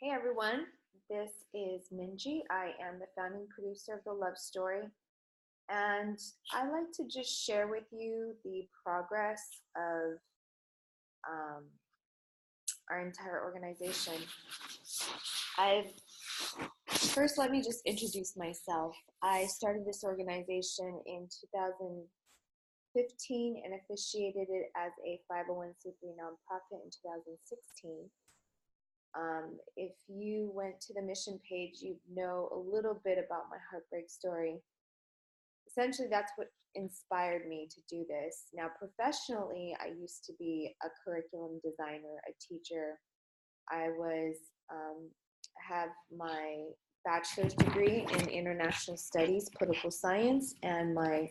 Hey everyone, this is Minji. I am the founding producer of The Love Story, and I like to just share with you the progress of um, our entire organization. I've First, let me just introduce myself. I started this organization in 2015 and officiated it as a 501c3 nonprofit in 2016. If you went to the mission page, you'd know a little bit about my heartbreak story. Essentially, that's what inspired me to do this. Now, professionally, I used to be a curriculum designer, a teacher. I was have my bachelor's degree in international studies, political science, and my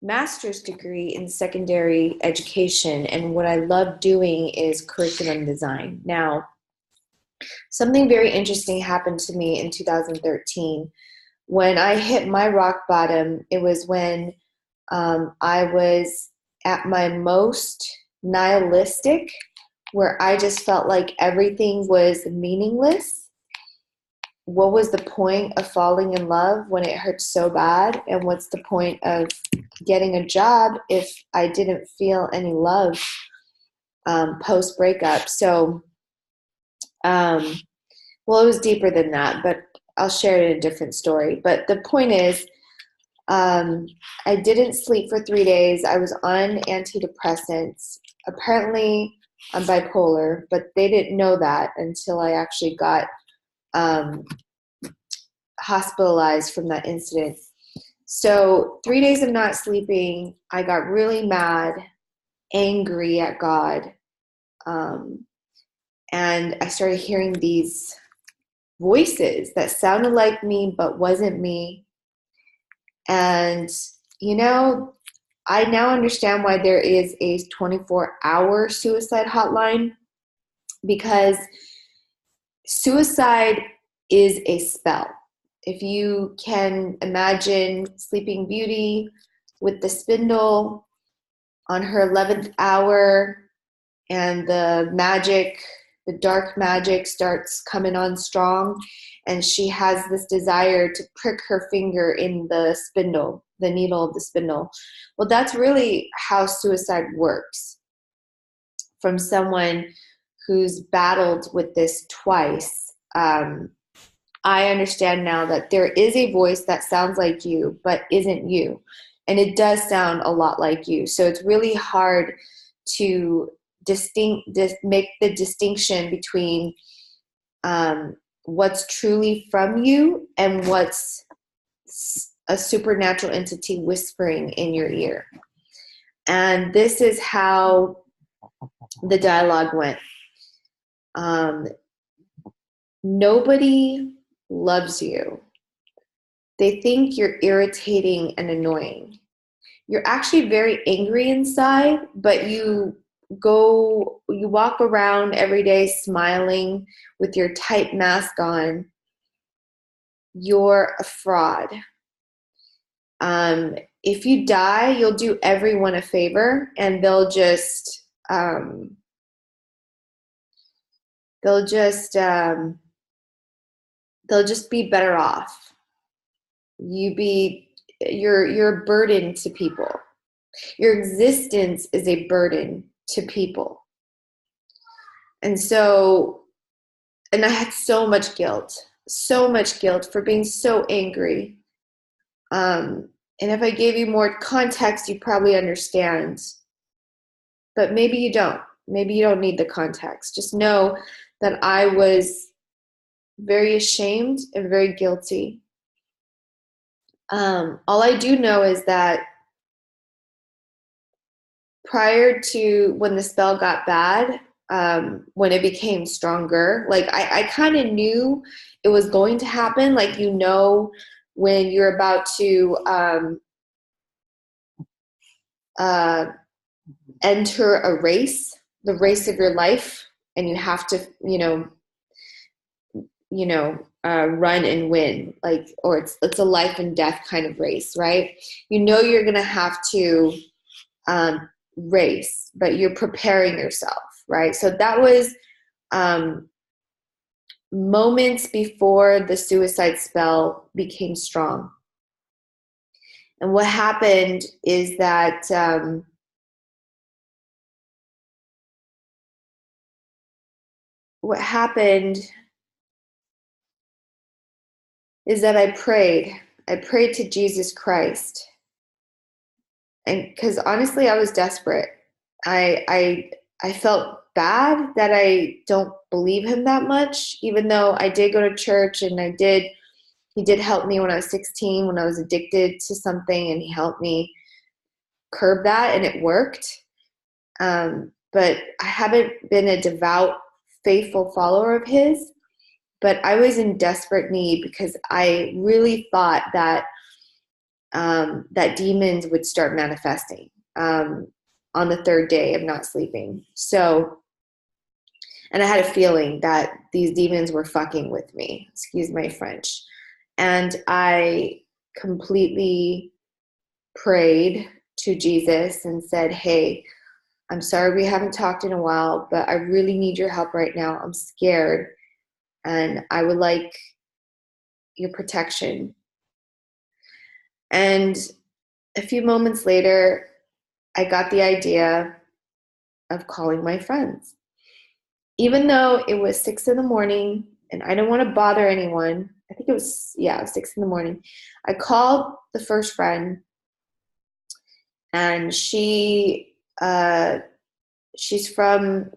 master's degree in secondary education. And what I love doing is curriculum design. Now, something very interesting happened to me in 2013. When I hit my rock bottom, it was when I was at my most nihilistic, where I just felt like everything was meaningless. What was the point of falling in love when it hurts so bad? And what's the point of getting a job if I didn't feel any love post breakup? So, well, it was deeper than that, but I'll share it in a different story. But the point is, I didn't sleep for 3 days. I was on antidepressants. Apparently, I'm bipolar, but they didn't know that until I actually got hospitalized from that incident. So 3 days of not sleeping, I got really mad, angry at God. And I started hearing these voices that sounded like me but wasn't me. And, I now understand why there is a 24-hour suicide hotline, because suicide is a spell. If you can imagine Sleeping Beauty with the spindle on her 11th hour, and the dark magic starts coming on strong, and she has this desire to prick her finger in the spindle, the needle of the spindle. Well, that's really how suicide works. From someone who's battled with this twice, I understand now that there is a voice that sounds like you, but isn't you. And it does sound a lot like you. So it's really hard to make the distinction between what's truly from you and what's a supernatural entity whispering in your ear. And this is how the dialogue went. Nobody loves you. They think you're irritating and annoying. You're actually very angry inside, but you walk around every day smiling with your tight mask on. You're a fraud. If you die, you'll do everyone a favor, and they'll just be better off. You're a burden to people. Your existence is a burden to people. And I had so much guilt for being so angry. And if I gave you more context, you probably understand. But maybe you don't. Maybe you don't need the context. Just know that I was very ashamed and very guilty. All I do know is that prior to when the spell got bad, when it became stronger, like I kind of knew it was going to happen. Like, when you're about to enter a race, the race of your life, and you have to, run and win, or it's a life and death kind of race, right? You're gonna have to race, but you're preparing yourself, right? So that was moments before the suicide spell became strong. And what happened is that I prayed. I prayed to Jesus Christ. And because honestly, I was desperate. I felt bad that I don't believe him that much, even though I did go to church and he did help me when I was 16, when I was addicted to something, and he helped me curb that, and it worked. But I haven't been a devout, faithful follower of his. But I was in desperate need because I really thought that that demons would start manifesting on the third day of not sleeping. So, and I had a feeling that these demons were fucking with me. Excuse my French. And I completely prayed to Jesus and said, hey, I'm sorry we haven't talked in a while, but I really need your help right now. I'm scared and I would like your protection. And a few moments later, I got the idea of calling my friends. Even though it was 6 a.m. and I didn't want to bother anyone, I think it was 6 a.m. I called the first friend, and she's a friend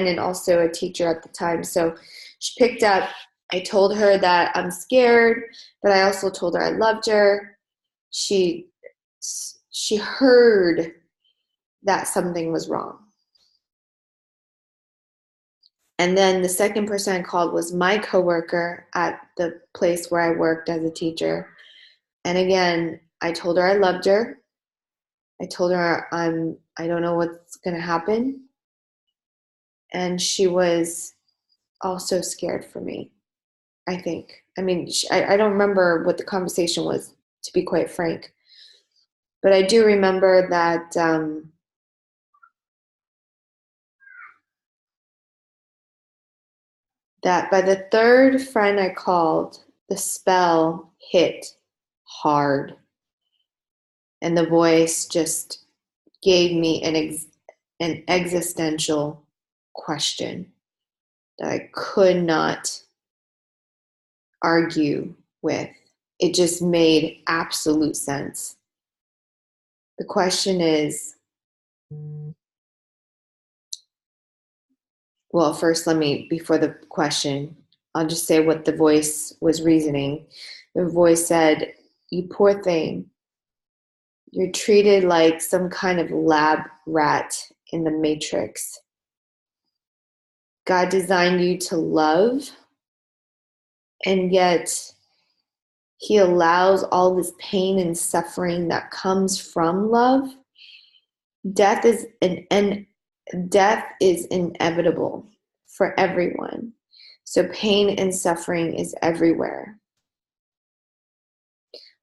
and also a teacher at the time. So she picked up. I told her that I'm scared, but I also told her I loved her. She heard that something was wrong. And then the second person I called was my coworker at the place where I worked as a teacher. And again, I told her I loved her. I told her I don't know what's going to happen. And she was also scared for me, I think. I mean, I don't remember what the conversation was, to be quite frank. But I do remember that that by the third friend I called, the spell hit hard. And the voice just gave me an existential question that I could not argue with. It just made absolute sense. The question is, well, first before the question, I'll just say what the voice was reasoning. The voice said, you poor thing, you're treated like some kind of lab rat in the Matrix. God designed you to love, and yet he allows all this pain and suffering that comes from love. Death is inevitable for everyone. So pain and suffering is everywhere.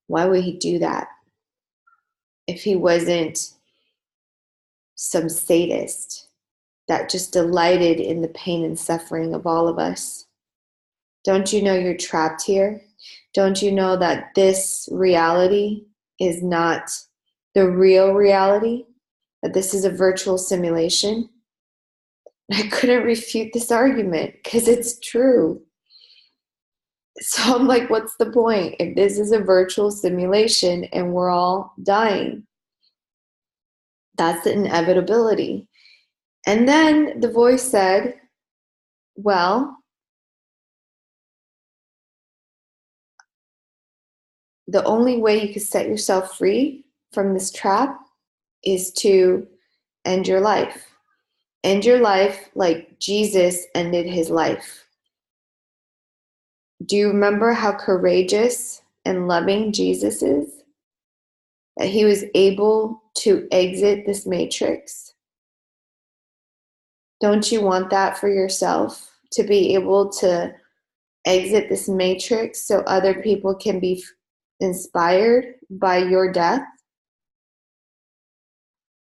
Why would he do that if he wasn't some sadist that just delighted in the pain and suffering of all of us? Don't you know you're trapped here? Don't you know that this reality is not the real reality? That this is a virtual simulation? I couldn't refute this argument because it's true. So I'm like, what's the point if this is a virtual simulation and we're all dying? That's the inevitability. And then the voice said, well, the only way you can set yourself free from this trap is to end your life. End your life like Jesus ended his life. Do you remember how courageous and loving Jesus is? That he was able to exit this matrix? Don't you want that for yourself? To be able to exit this matrix so other people can be inspired by your death?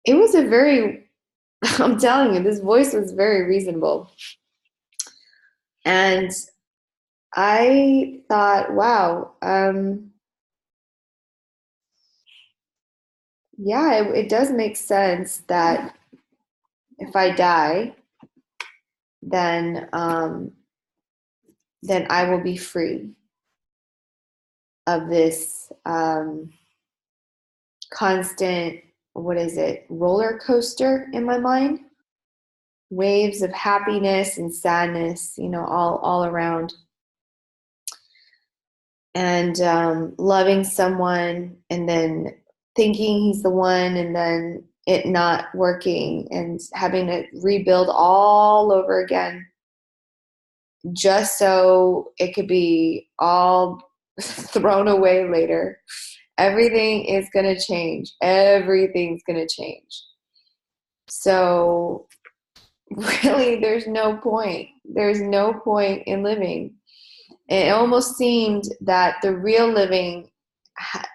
It was I'm telling you, this voice was very reasonable. And I thought, wow, yeah, it does make sense that if I die, then then I will be free of this constant, what is it, roller coaster in my mind, waves of happiness and sadness, all around. And loving someone and then thinking he's the one and then it not working and having to rebuild all over again just so it could be all thrown away later. Everything is going to change. Everything's going to change. So really, there's no point. There's no point in living. It almost seemed that the real living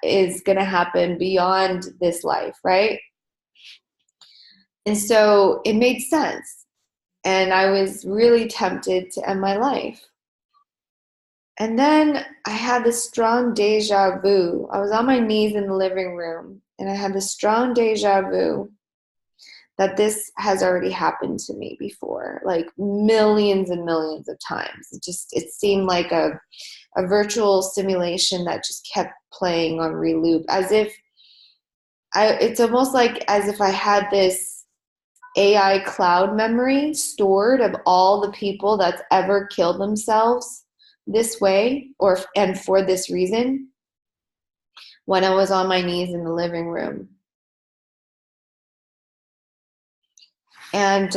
is going to happen beyond this life, right? And so it made sense. And I was really tempted to end my life. And then I had this strong deja vu. I was on my knees in the living room, and I had this strong deja vu that this has already happened to me before, like millions and millions of times. It seemed like a virtual simulation that just kept playing on reloop, as if it's almost like as if I had this AI cloud memory stored of all the people that's ever killed themselves this way and for this reason when I was on my knees in the living room. And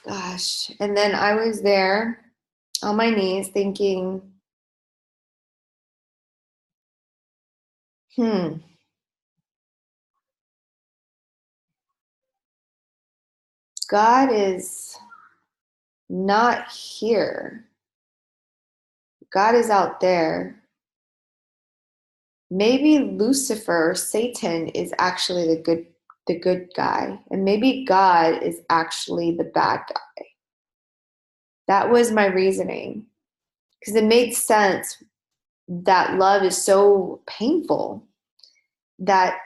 gosh, and then I was there on my knees thinking, God is not here. God is out there. Maybe Lucifer, Satan, is actually the good guy, and maybe God is actually the bad guy. That was my reasoning, because it made sense that love is so painful, that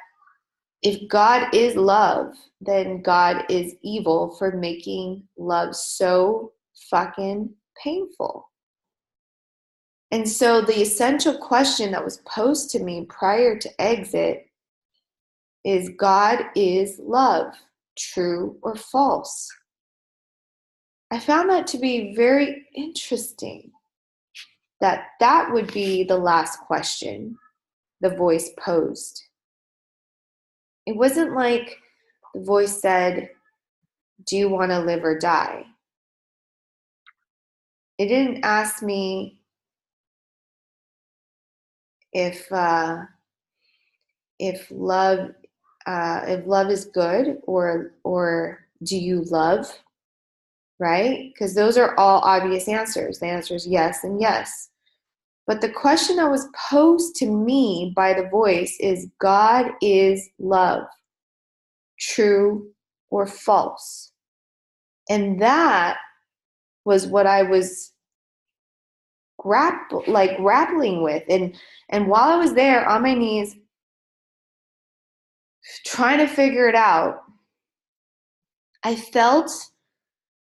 if God is love, then God is evil for making love so fucking painful. And so the essential question that was posed to me prior to exit is, God is love, true or false? I found that to be very interesting, that would be the last question the voice posed. It wasn't like the voice said, do you want to live or die? It didn't ask me if love is good, or do you love, right? Because those are all obvious answers. The answer is yes and yes. But the question that was posed to me by the voice is, God is love, true or false? And that was what I was grappling with. And while I was there on my knees trying to figure it out, I felt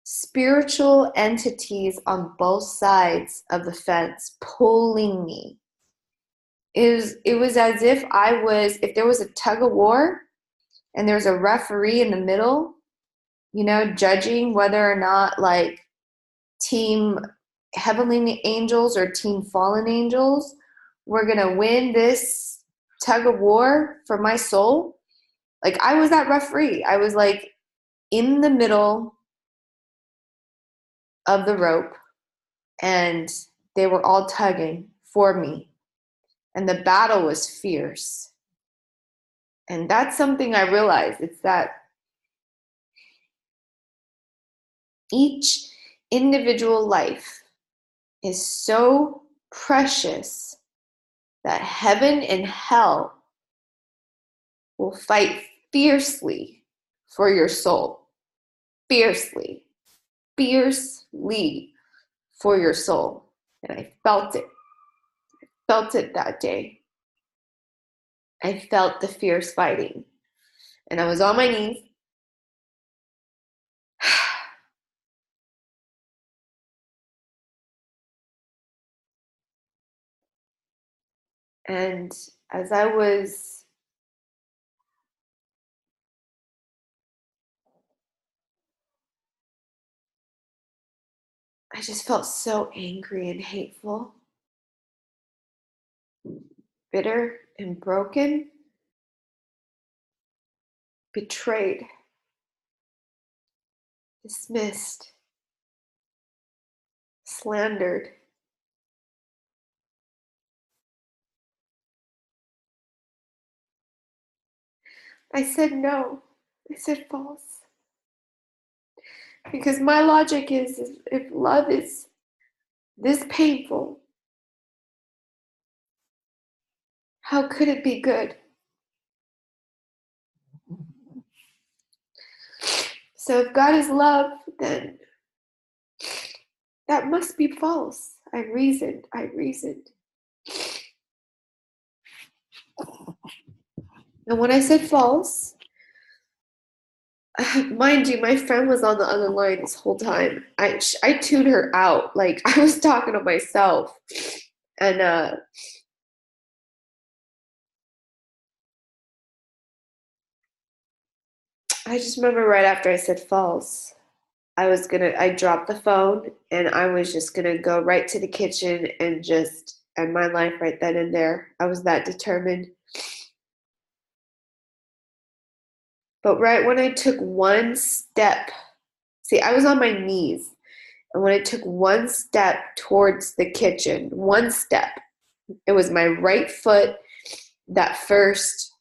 spiritual entities on both sides of the fence pulling me. It was as if if there was a tug of war and there's a referee in the middle, judging whether or not like team heavenly angels or team fallen angels were going to win this tug of war for my soul. Like, I was that referee. I was like in the middle of the rope, and they were all tugging for me. And the battle was fierce. And that's something I realized. It's that each individual life is so precious that heaven and hell will fight fiercely for your soul. fiercely, fiercely for your soul. And I felt it that day. I felt the fierce fighting. And I was on my knees. And as I just felt so angry and hateful, bitter and broken, betrayed, dismissed, slandered. I said no. I said false. Because my logic is if love is this painful, how could it be good? So if God is love, then that must be false. I reasoned. And when I said false, mind you, my friend was on the other line this whole time. I tuned her out. Like, I was talking to myself. And I just remember right after I said false, I dropped the phone and I was just gonna go right to the kitchen and just end my life right then and there. I was that determined. But right when I took one step, see, I was on my knees. And when I took one step towards the kitchen, one step, it was my right foot that first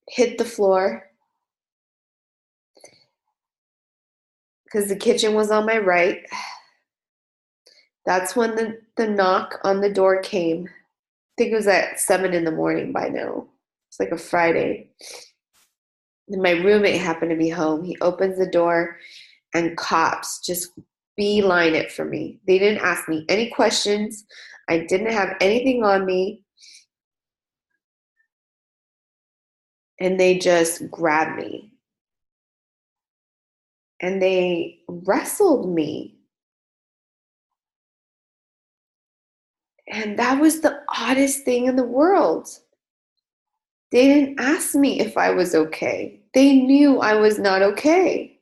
hit the floor because the kitchen was on my right. That's when the knock on the door came. I think it was at 7 a.m. by now. It's like a Friday. And my roommate happened to be home. He opens the door and cops just beeline it for me. They didn't ask me any questions. I didn't have anything on me. And they just grabbed me. And they wrestled me. And that was the oddest thing in the world. They didn't ask me if I was okay. They knew I was not okay.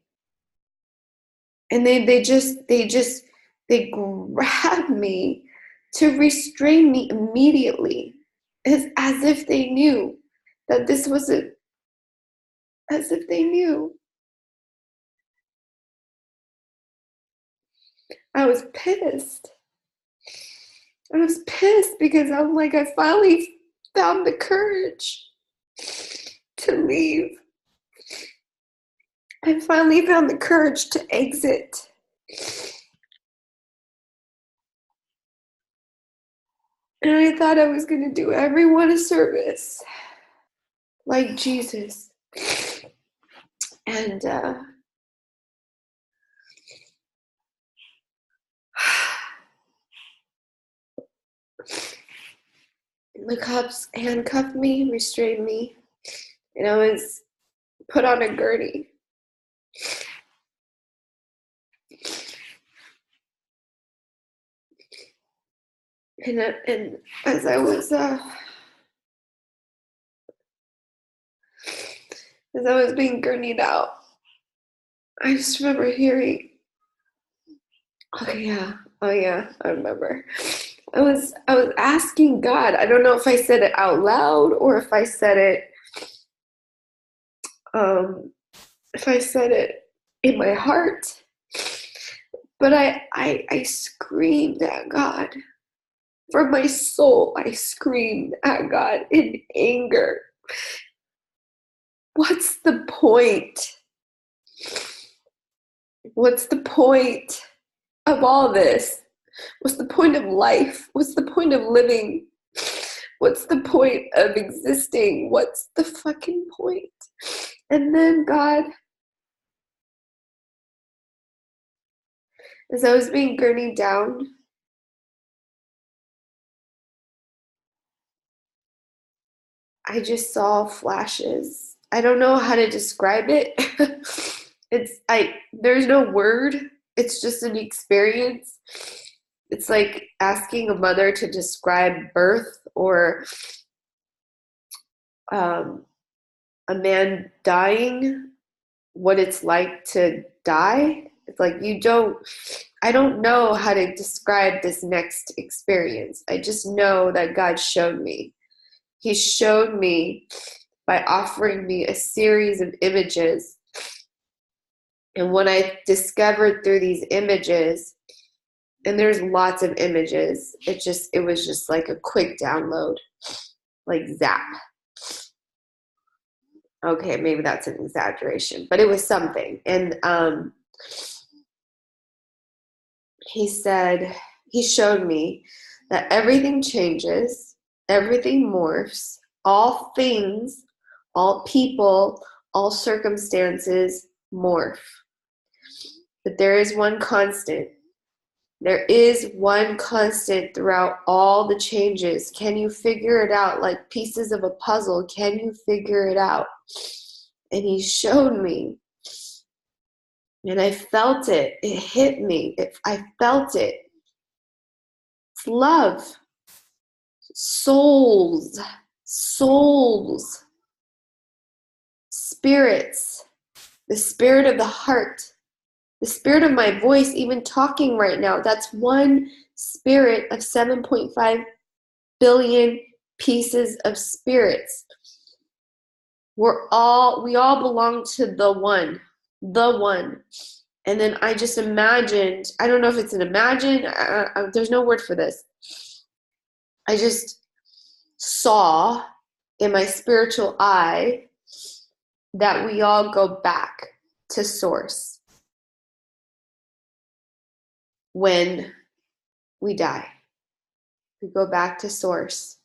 And they grabbed me to restrain me immediately. As if they knew that this was it. As if they knew. I was pissed. I was pissed because I'm like, I finally found the courage to leave. I finally found the courage to exit. And I thought I was going to do everyone a service, like Jesus. And the cops handcuffed me, restrained me, and I was put on a gurney. And as I was being gurneyed out, I just remember hearing, oh yeah, I remember. I was asking God. I don't know if I said it out loud or if I said it in my heart. But I screamed at God. From my soul, I screamed at God in anger. What's the point? What's the point of all this? What's the point of life? What's the point of living? What's the point of existing? What's the fucking point? And then God, as I was being gurneyed down, I just saw flashes. I don't know how to describe it. There's no word. It's just an experience. It's like asking a mother to describe birth or um, a man dying, what it's like to die. It's like I don't know how to describe this next experience. I just know that God showed me. He showed me by offering me a series of images. And when I discovered through these images, and there's lots of images, it was just like a quick download, like zap. Okay, maybe that's an exaggeration, but it was something. And he showed me that everything changes, everything morphs, all things, all people, all circumstances morph. But there is one constant. There is one constant throughout all the changes. Can you figure it out like pieces of a puzzle? Can you figure it out? And he showed me. And I felt it. It hit me. I felt it. It's love. Souls. Souls. Spirits. The spirit of the heart. The spirit of my voice, even talking right now, that's one spirit of 7.5 billion pieces of spirits. We all belong to the one. The one. And then I just imagined, I don't know if it's an imagine, there's no word for this. I just saw in my spiritual eye that we all go back to source when we die. We go back to source.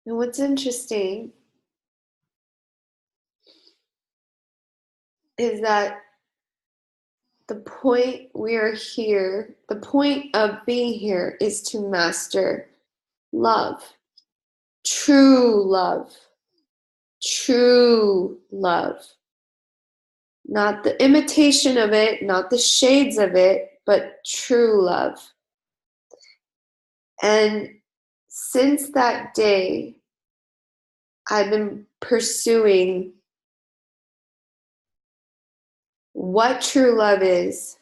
And what's interesting is that the point we are here, the point of being here is to master love, true love, true love. Not the imitation of it, not the shades of it, but true love. And since that day, I've been pursuing what true love is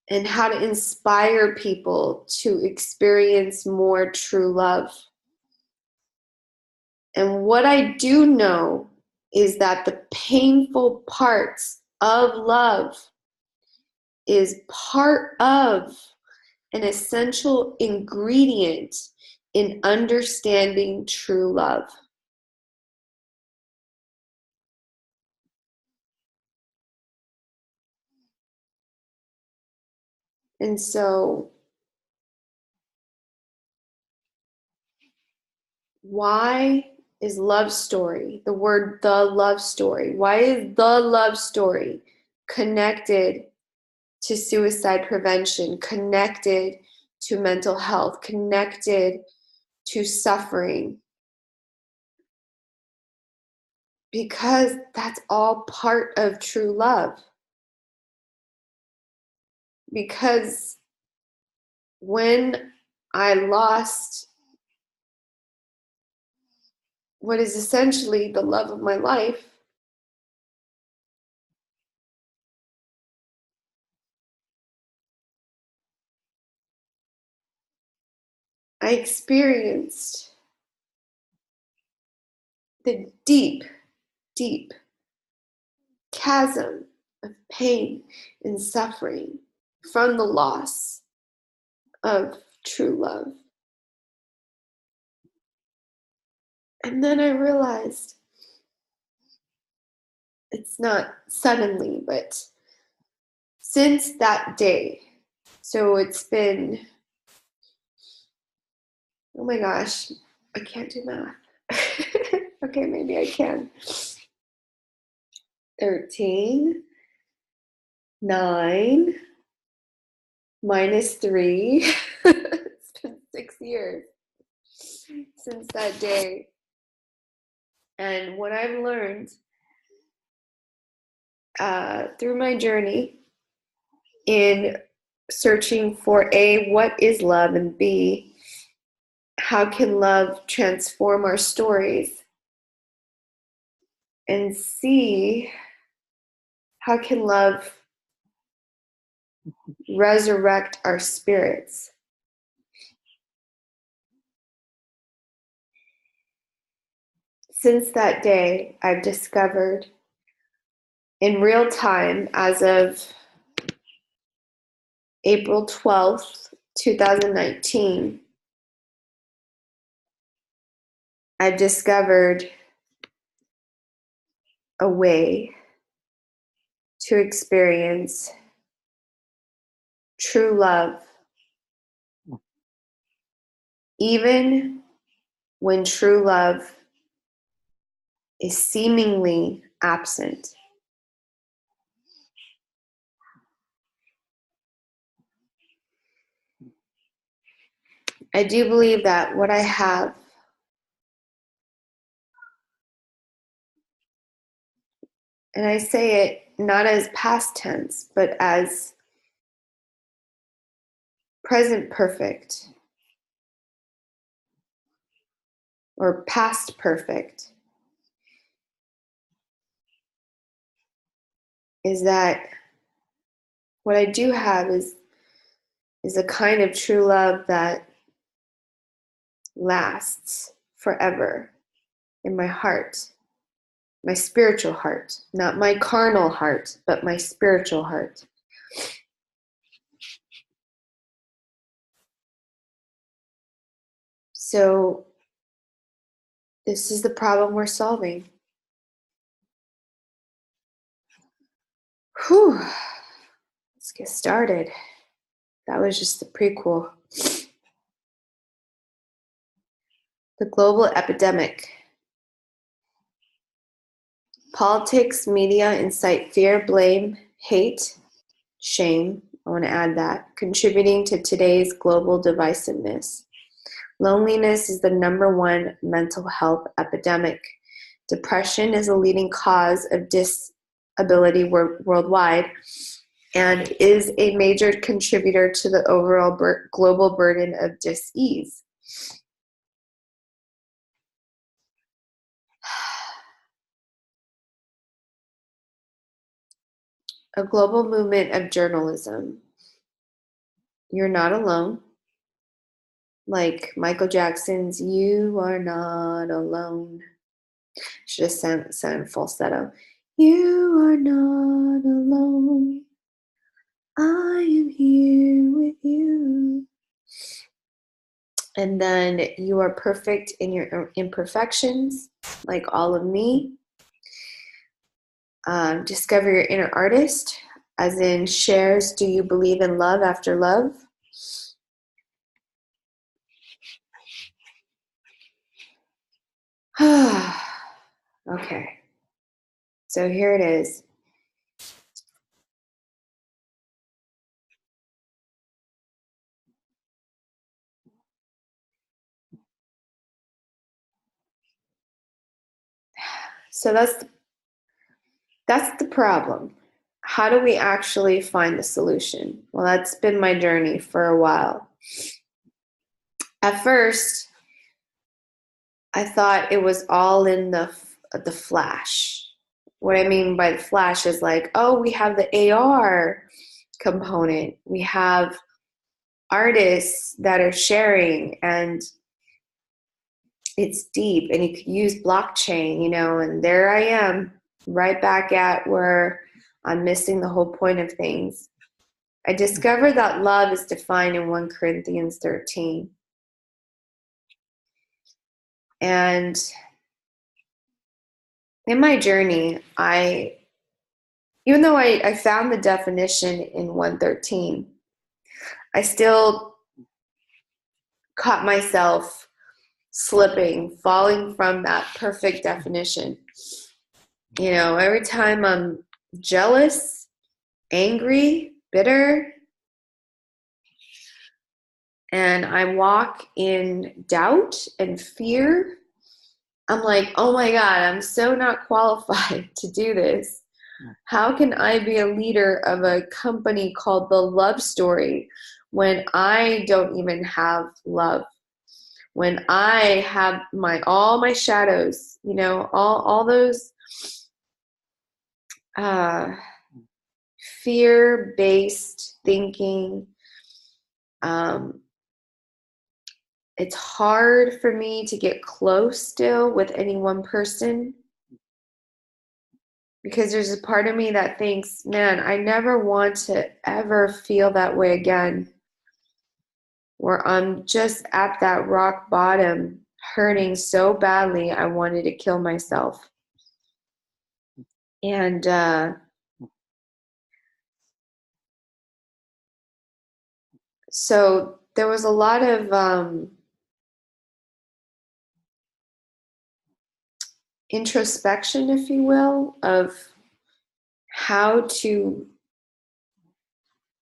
and how to inspire people to experience more true love. And what I do know is that the painful parts of love is part of an essential ingredient in understanding true love. And so, why is love story, the word the love story, why is the love story connected to suicide prevention, connected to mental health, connected to suffering? Because that's all part of true love. Because when I lost what is essentially the love of my life, I experienced the deep, deep chasm of pain and suffering from the loss of true love. And then I realized it's not suddenly, but since that day, so it's been, oh my gosh, I can't do math. Okay, maybe I can. 13, 9, minus 3. It's been 6 years since that day. And what I've learned through my journey in searching for A, what is love, and B, how can love transform our stories, and C, how can love resurrect our spirits. Since that day, I've discovered in real time, as of April 12th, 2019, I've discovered a way to experience true love, even when true love is seemingly absent. I do believe that what I have, and I say it not as past tense, but as present perfect or past perfect, is that what I do have is a kind of true love that lasts forever in my heart, my spiritual heart, not my carnal heart, but my spiritual heart. So this is the problem we're solving. Whew. Let's get started. That was just the prequel. The global epidemic. Politics, media incite fear, blame, hate, shame. I want to add that, contributing to today's global divisiveness. Loneliness is the #1 mental health epidemic. Depression is a leading cause of disability worldwide and is a major contributor to the overall global burden of dis-ease. A global movement of journalism. You're not alone. Like Michael Jackson's "You Are Not Alone." Should have sounded falsetto. You are not alone. I am here with you. And then you are perfect in your imperfections, like all of me. Discover your inner artist, as in shares, do you believe in love after love? Okay, so here it is. So that's the problem. How do we actually find the solution? Well, that's been my journey for a while. At first, I thought it was all in the flash. What I mean by the flash is like, oh, we have the AR component. We have artists that are sharing, and it's deep, and you could use blockchain, and there I am, right back at where I'm missing the whole point of things. I discovered that love is defined in 1 Corinthians 13. And in my journey, I even though I found the definition in 113, I still caught myself slipping, falling from that perfect definition. You know, every time I'm jealous, angry, bitter, and I walk in doubt and fear, I'm like, oh my God, I'm so not qualified to do this. How can I be a leader of a company called The Love Story when I don't even have love? When I have all my shadows, you know, all those fear-based thinking. It's hard for me to get close still with any one person, because there's a part of me that thinks, man, I never want to ever feel that way again, where I'm just at that rock bottom, hurting so badly I wanted to kill myself. And so there was a lot of introspection, if you will, of how to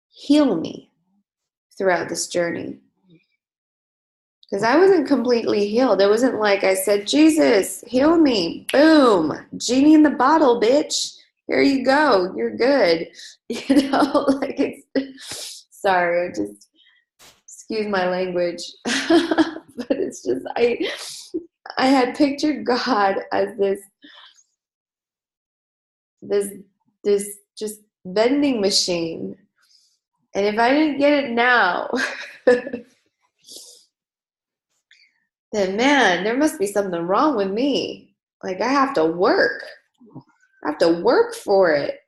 heal me throughout this journey. Because I wasn't completely healed. It wasn't like I said, Jesus, heal me. Boom. Genie in the bottle, bitch. Here you go. You're good. You know, like it's, sorry, just excuse my language. But it's just, I had pictured God as this just vending machine. And if I didn't get it now, then man, there must be something wrong with me. Like I have to work. I have to work for it.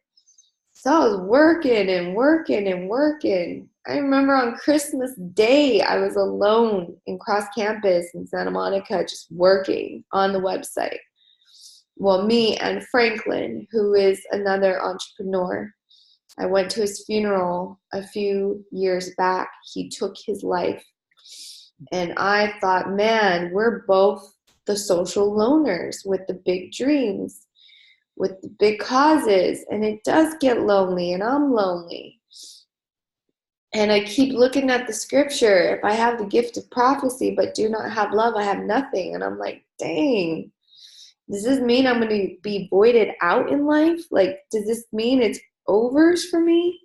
So I was working and working and working. I remember on Christmas Day, I was alone in cross campus in Santa Monica, just working on the website. Well, me and Franklin, who is another entrepreneur. I went to his funeral a few years back. He took his life. And I thought, man, we're both the social loners with the big dreams, with the big causes. And it does get lonely, and I'm lonely. And I keep looking at the scripture. If I have the gift of prophecy but do not have love, I have nothing. And I'm like, dang, does this mean I'm going to be voided out in life? Like, does this mean it's overs for me?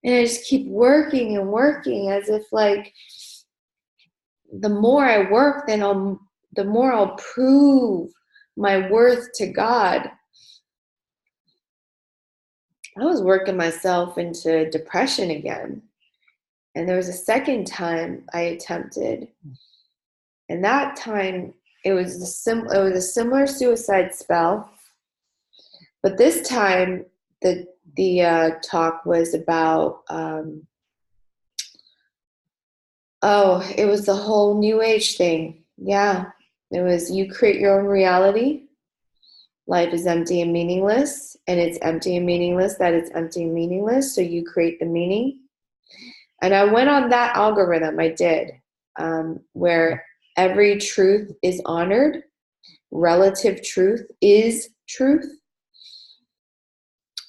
And I just keep working and working as if like, the more I work, then the more I'll prove my worth to God. I was working myself into depression again. And there was a second time I attempted. And that time it was a similar suicide spell. But this time the talk was about it was the whole New Age thing. Yeah. It was, you create your own reality. Life is empty and meaningless, and it's empty and meaningless that it's empty and meaningless, so you create the meaning. And I went on that algorithm, I did, where every truth is honored. Relative truth is truth.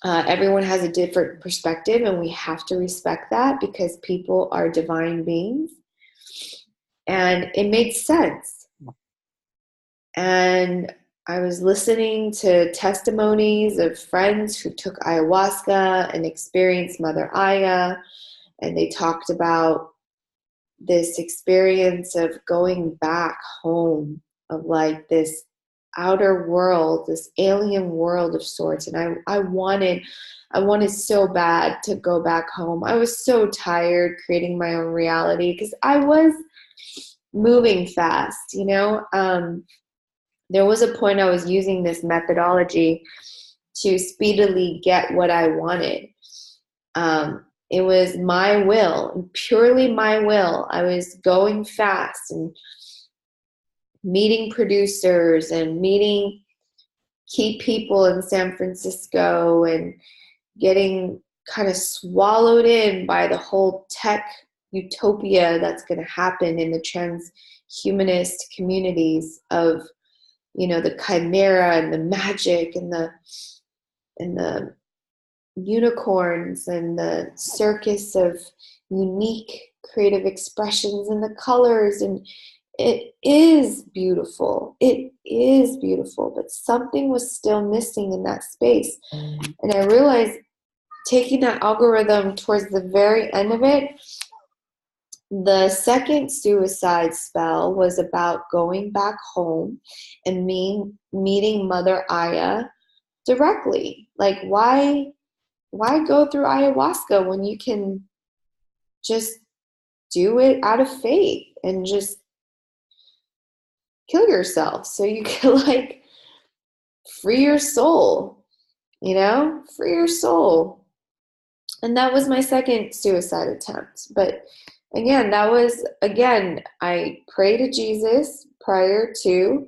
Everyone has a different perspective, and we have to respect that because people are divine beings. And it made sense. And I was listening to testimonies of friends who took ayahuasca and experienced Mother Aya, and they talked about this experience of going back home, of like this outer world, this alien world of sorts. And I wanted so bad to go back home. I was so tired creating my own reality because I was moving fast, you know. There was a point I was using this methodology to speedily get what I wanted. It was my will, purely my will. I was going fast and meeting producers and meeting key people in San Francisco and getting kind of swallowed in by the whole tech utopia that's going to happen in the transhumanist communities of, you know, the chimera and the magic and the unicorns and the circus of unique creative expressions and the colors. And it is beautiful. It is beautiful, but something was still missing in that space. And I realized taking that algorithm towards the very end of it, the second suicide spell was about going back home and meeting Mother Aya directly. Like, why go through ayahuasca when you can just do it out of faith and just kill yourself so you can like free your soul, you know, free your soul. And that was my second suicide attempt. But again, I prayed to Jesus prior to.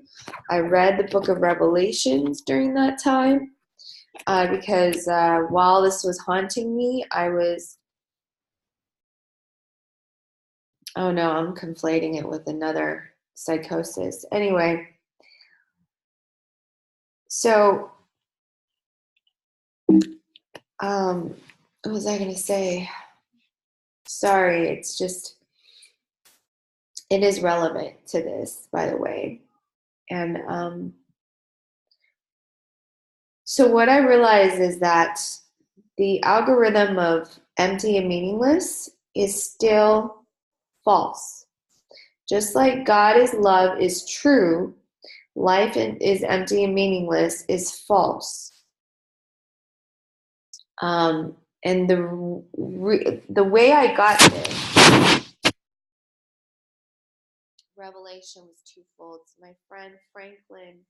I read the book of Revelations during that time because while this was haunting me, oh no, I'm conflating it with another psychosis. Anyway, so what was I going to say? Sorry, it's just, it is relevant to this, by the way. And so what I realized is that the algorithm of empty and meaningless is still false. Just like God is love is true, life is empty and meaningless is false. And the way I got there, revelation was twofold. My friend Franklin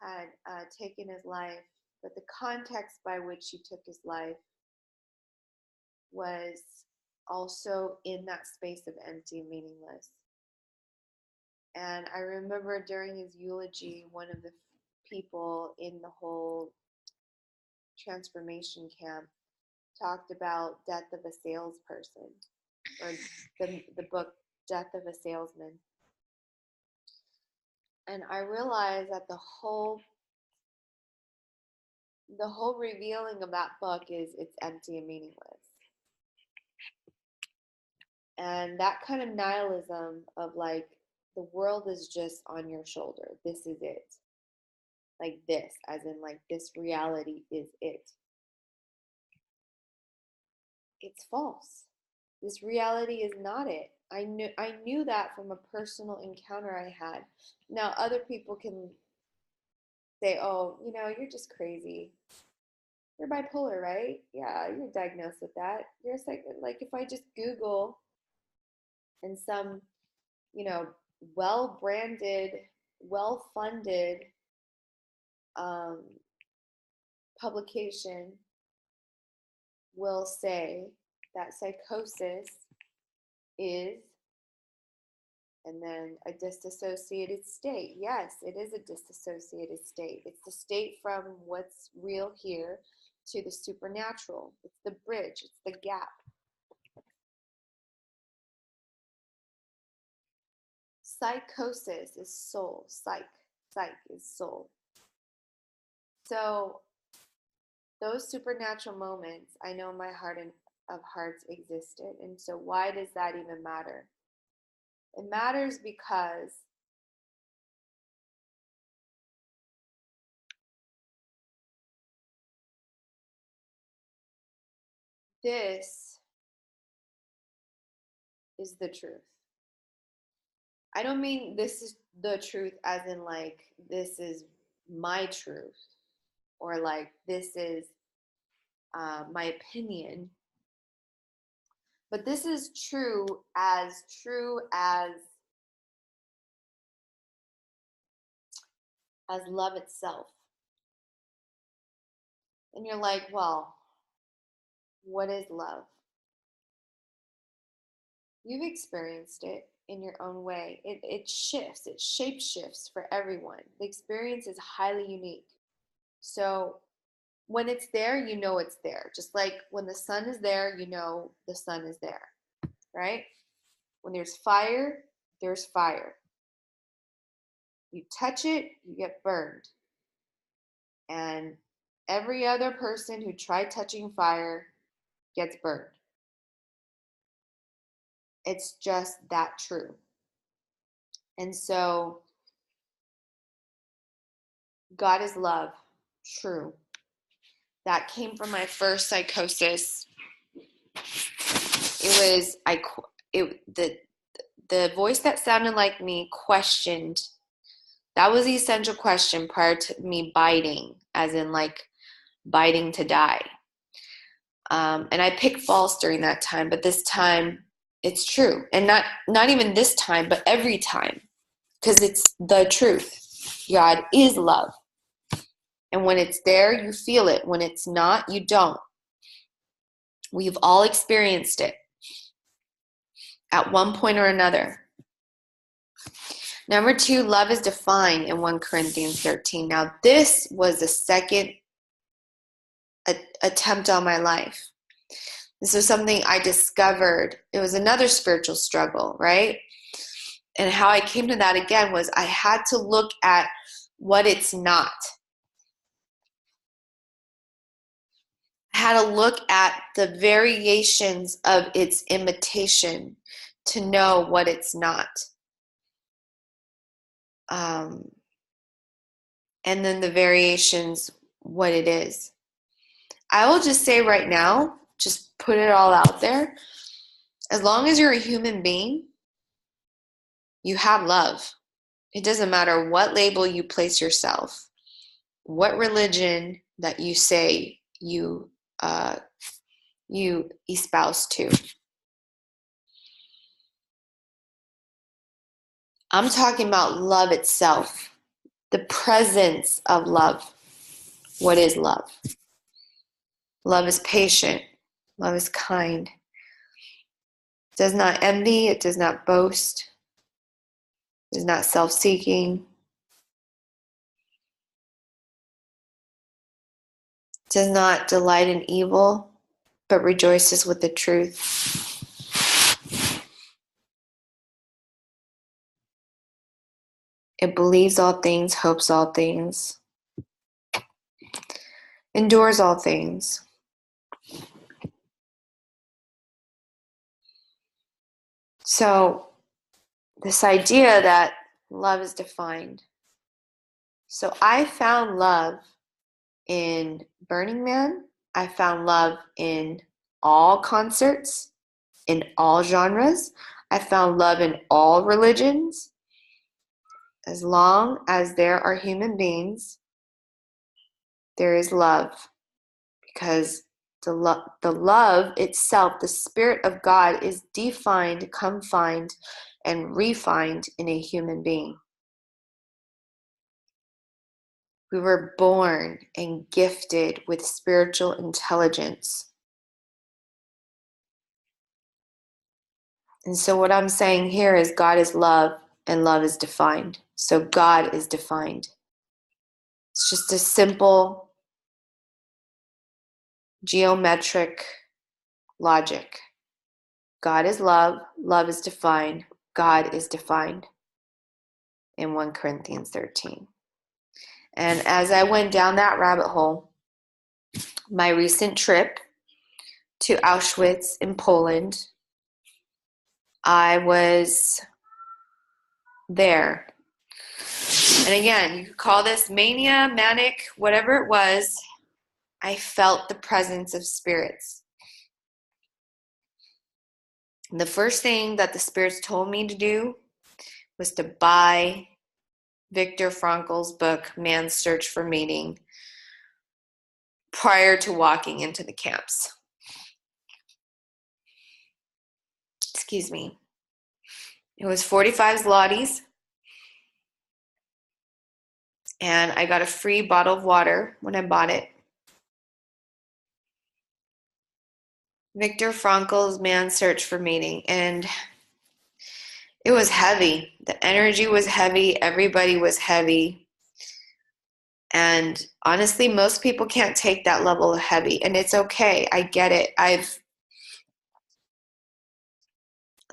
had taken his life, but the context by which he took his life was also in that space of empty and meaningless. And I remember during his eulogy, one of the people in the whole transformation camp talked about Death of a Salesperson, or the book Death of a Salesman. And I realized that the whole revealing of that book is it's empty and meaningless. And that kind of nihilism of like, the world is just on your shoulder. This is it. Like this, as in like this reality is it. It's false. This reality is not it. I knew that from a personal encounter I had. Now other people can say, oh, you know, you're just crazy. You're bipolar, right? Yeah, you're diagnosed with that. You're like if I just Google and some, you know, well-branded, well-funded um, publication will say that psychosis is, and then a disassociated state. Yes, it is a disassociated state. It's the state from what's real here to the supernatural. It's the bridge, it's the gap. Psychosis is soul. Psych is soul. So those supernatural moments, I know in my heart of hearts existed. And so why does that even matter? It matters because this is the truth. I don't mean this is the truth as in like this is my truth or like this is my opinion, but this is true as love itself. And you're like, well, what is love? You've experienced it in your own way. It shifts, it shape shifts for everyone. The experience is highly unique. So when it's there, you know it's there. Just like when the sun is there, you know the sun is there, right? When there's fire, there's fire. You touch it, you get burned. And every other person who tried touching fire gets burned. It's just that true. And so, God is love, true. That came from my first psychosis. It was the voice that sounded like me questioned. That was the essential question prior to me biting, as in like biting to die. And I picked false during that time, but this time it's true. And not even this time, but every time, because it's the truth. God is love. And when it's there, you feel it. When it's not, you don't. We've all experienced it at one point or another. Number 2, love is defined in 1 Corinthians 13. Now, this was the second attempt on my life. This was something I discovered. It was another spiritual struggle, right? And how I came to that again was I had to look at what it's not. I had to look at the variations of its imitation to know what it's not. And then the variations, what it is. I will just say right now, just put it all out there. As long as you're a human being, you have love. It doesn't matter what label you place yourself, what religion that you say you espouse to. I'm talking about love itself, the presence of love. What is love? Love is patient. Love is kind. It does not envy. It does not boast. It is not self-seeking. It does not delight in evil, but rejoices with the truth. It believes all things, hopes all things, endures all things. So, this idea that love is defined. So, I found love in Burning Man. I found love in all concerts, in all genres. I found love in all religions. As long as there are human beings, there is love. Because the love itself, the Spirit of God, is defined, confined, and refined in a human being. We were born and gifted with spiritual intelligence. And so what I'm saying here is God is love and love is defined. So God is defined. It's just a simple geometric logic. God is love, love is defined, God is defined in 1 Corinthians 13. And as I went down that rabbit hole, my recent trip to Auschwitz in Poland, I was there. And again, you could call this mania, manic, whatever it was. I felt the presence of spirits. And the first thing that the spirits told me to do was to buy Viktor Frankl's book, Man's Search for Meaning, prior to walking into the camps. Excuse me. It was 45 zlotys. And I got a free bottle of water when I bought it. Viktor Frankl's Man's Search for Meaning. And it was heavy. The energy was heavy. Everybody was heavy. And honestly, most people can't take that level of heavy, and it's okay. I get it.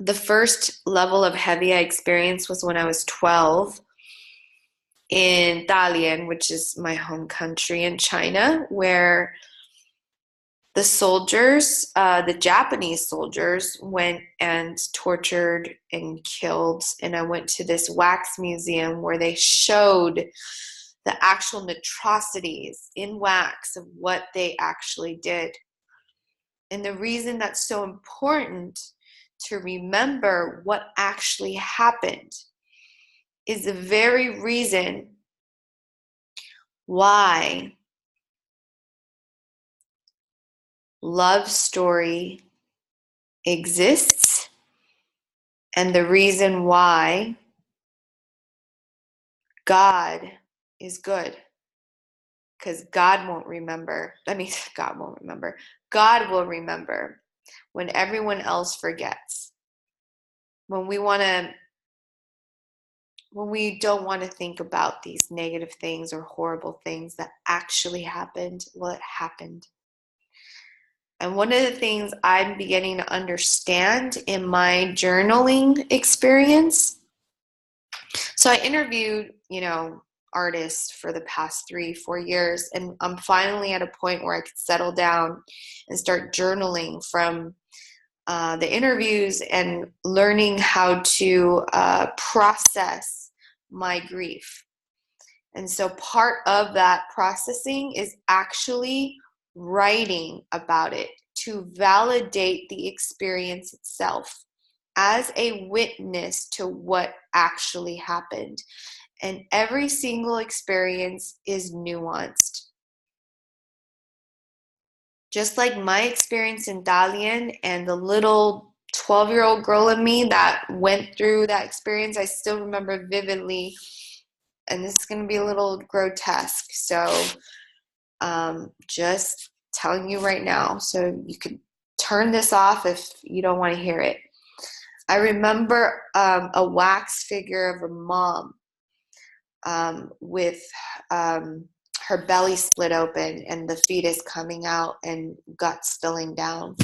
The first level of heavy I experienced was when I was 12 in Dalian, which is my home country in China, where the soldiers, the Japanese soldiers, went and tortured and killed. And I went to this wax museum where they showed the actual atrocities in wax of what they actually did. And the reason that's so important to remember what actually happened is the very reason why love story exists, and the reason why God is good. Because God won't remember. God won't remember. God will remember when everyone else forgets. When we don't want to think about these negative things or horrible things that actually happened, well, it happened. And one of the things I'm beginning to understand in my journaling experience, so I interviewed, artists for the past 3-4 years, and I'm finally at a point where I could settle down and start journaling from the interviews and learning how to process my grief. And so part of that processing is actually writing about it to validate the experience itself as a witness to what actually happened. And every single experience is nuanced. Just like my experience in Dalian and the little 12-year-old girl in me that went through that experience, I still remember vividly. And this is going to be a little grotesque. So just telling you right now, so you can turn this off if you don't want to hear it. I remember a wax figure of a mom with her belly split open and the fetus coming out and guts spilling down.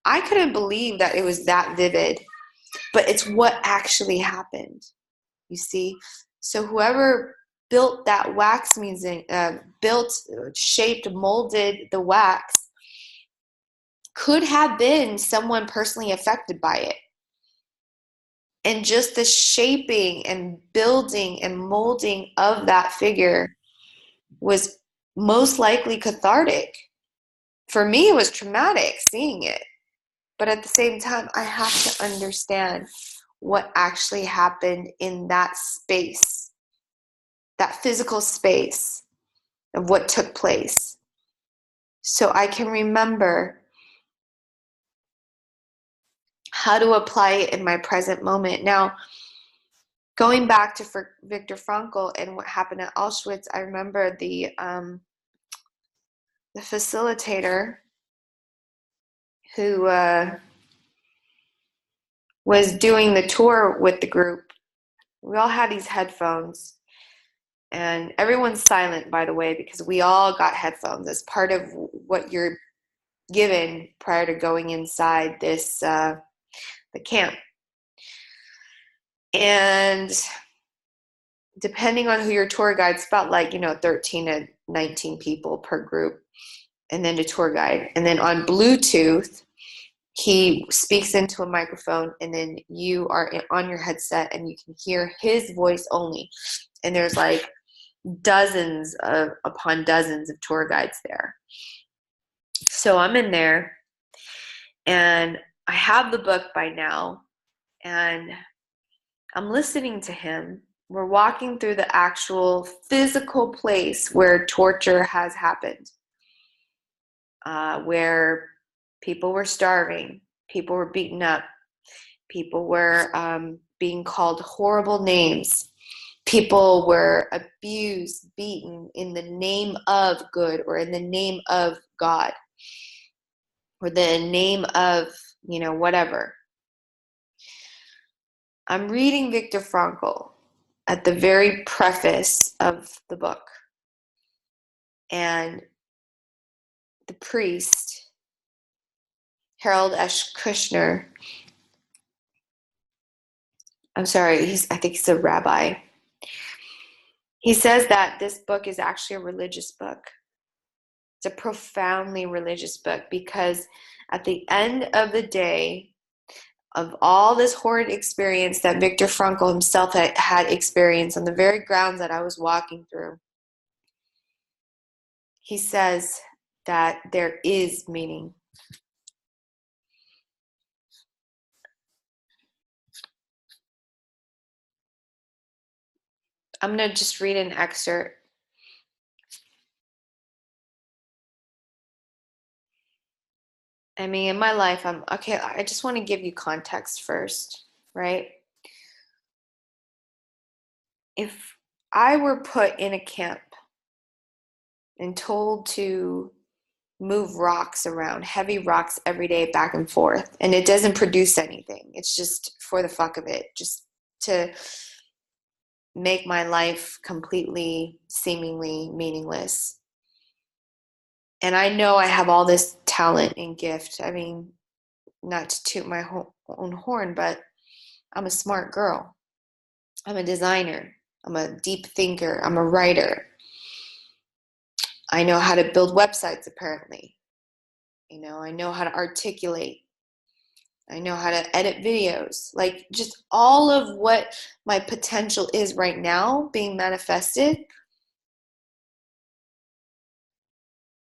I couldn't believe that it was that vivid, but it's what actually happened, you see? So whoever built that wax museum, shaped, molded the wax, could have been someone personally affected by it. And just the shaping and building and molding of that figure was most likely cathartic. For me, it was traumatic seeing it. But at the same time, I have to understand what actually happened in that space, that physical space of what took place. So I can remember how to apply it in my present moment. Now, going back to Viktor Frankl and what happened at Auschwitz, I remember the facilitator who was doing the tour with the group. We all had these headphones, and everyone's silent, by the way, because we all got headphones as part of what you're given prior to going inside this the camp. And depending on who your tour guide's about, 13 to 19 people per group, and then a tour guide. And then on Bluetooth, he speaks into a microphone, and then you are on your headset and you can hear his voice only. And there's dozens upon dozens of tour guides there. So I'm in there, and I have the book by now, and I'm listening to him. We're walking through the actual physical place where torture has happened, where people were starving, people were beaten up, people were being called horrible names, people were abused, beaten in the name of good or in the name of God or the name of, whatever. I'm reading Viktor Frankl at the very preface of the book. And the priest, Harold S. Kushner, I think he's a rabbi. He says that this book is actually a religious book. It's a profoundly religious book because at the end of the day, of all this horrid experience that Viktor Frankl himself had experienced on the very grounds that I was walking through, he says that there is meaning. I'm going to just read an excerpt. I mean, in my life, I just want to give you context first, right? If I were put in a camp and told to move rocks around, heavy rocks every day back and forth, and it doesn't produce anything, it's just for the fuck of it, just to make my life completely, seemingly meaningless. And I know I have all this talent and gift. I mean, not to toot my own horn, but I'm a smart girl. I'm a designer. I'm a deep thinker. I'm a writer. I know how to build websites, apparently. I know how to articulate. I know how to edit videos. Like, just all of what my potential is right now being manifested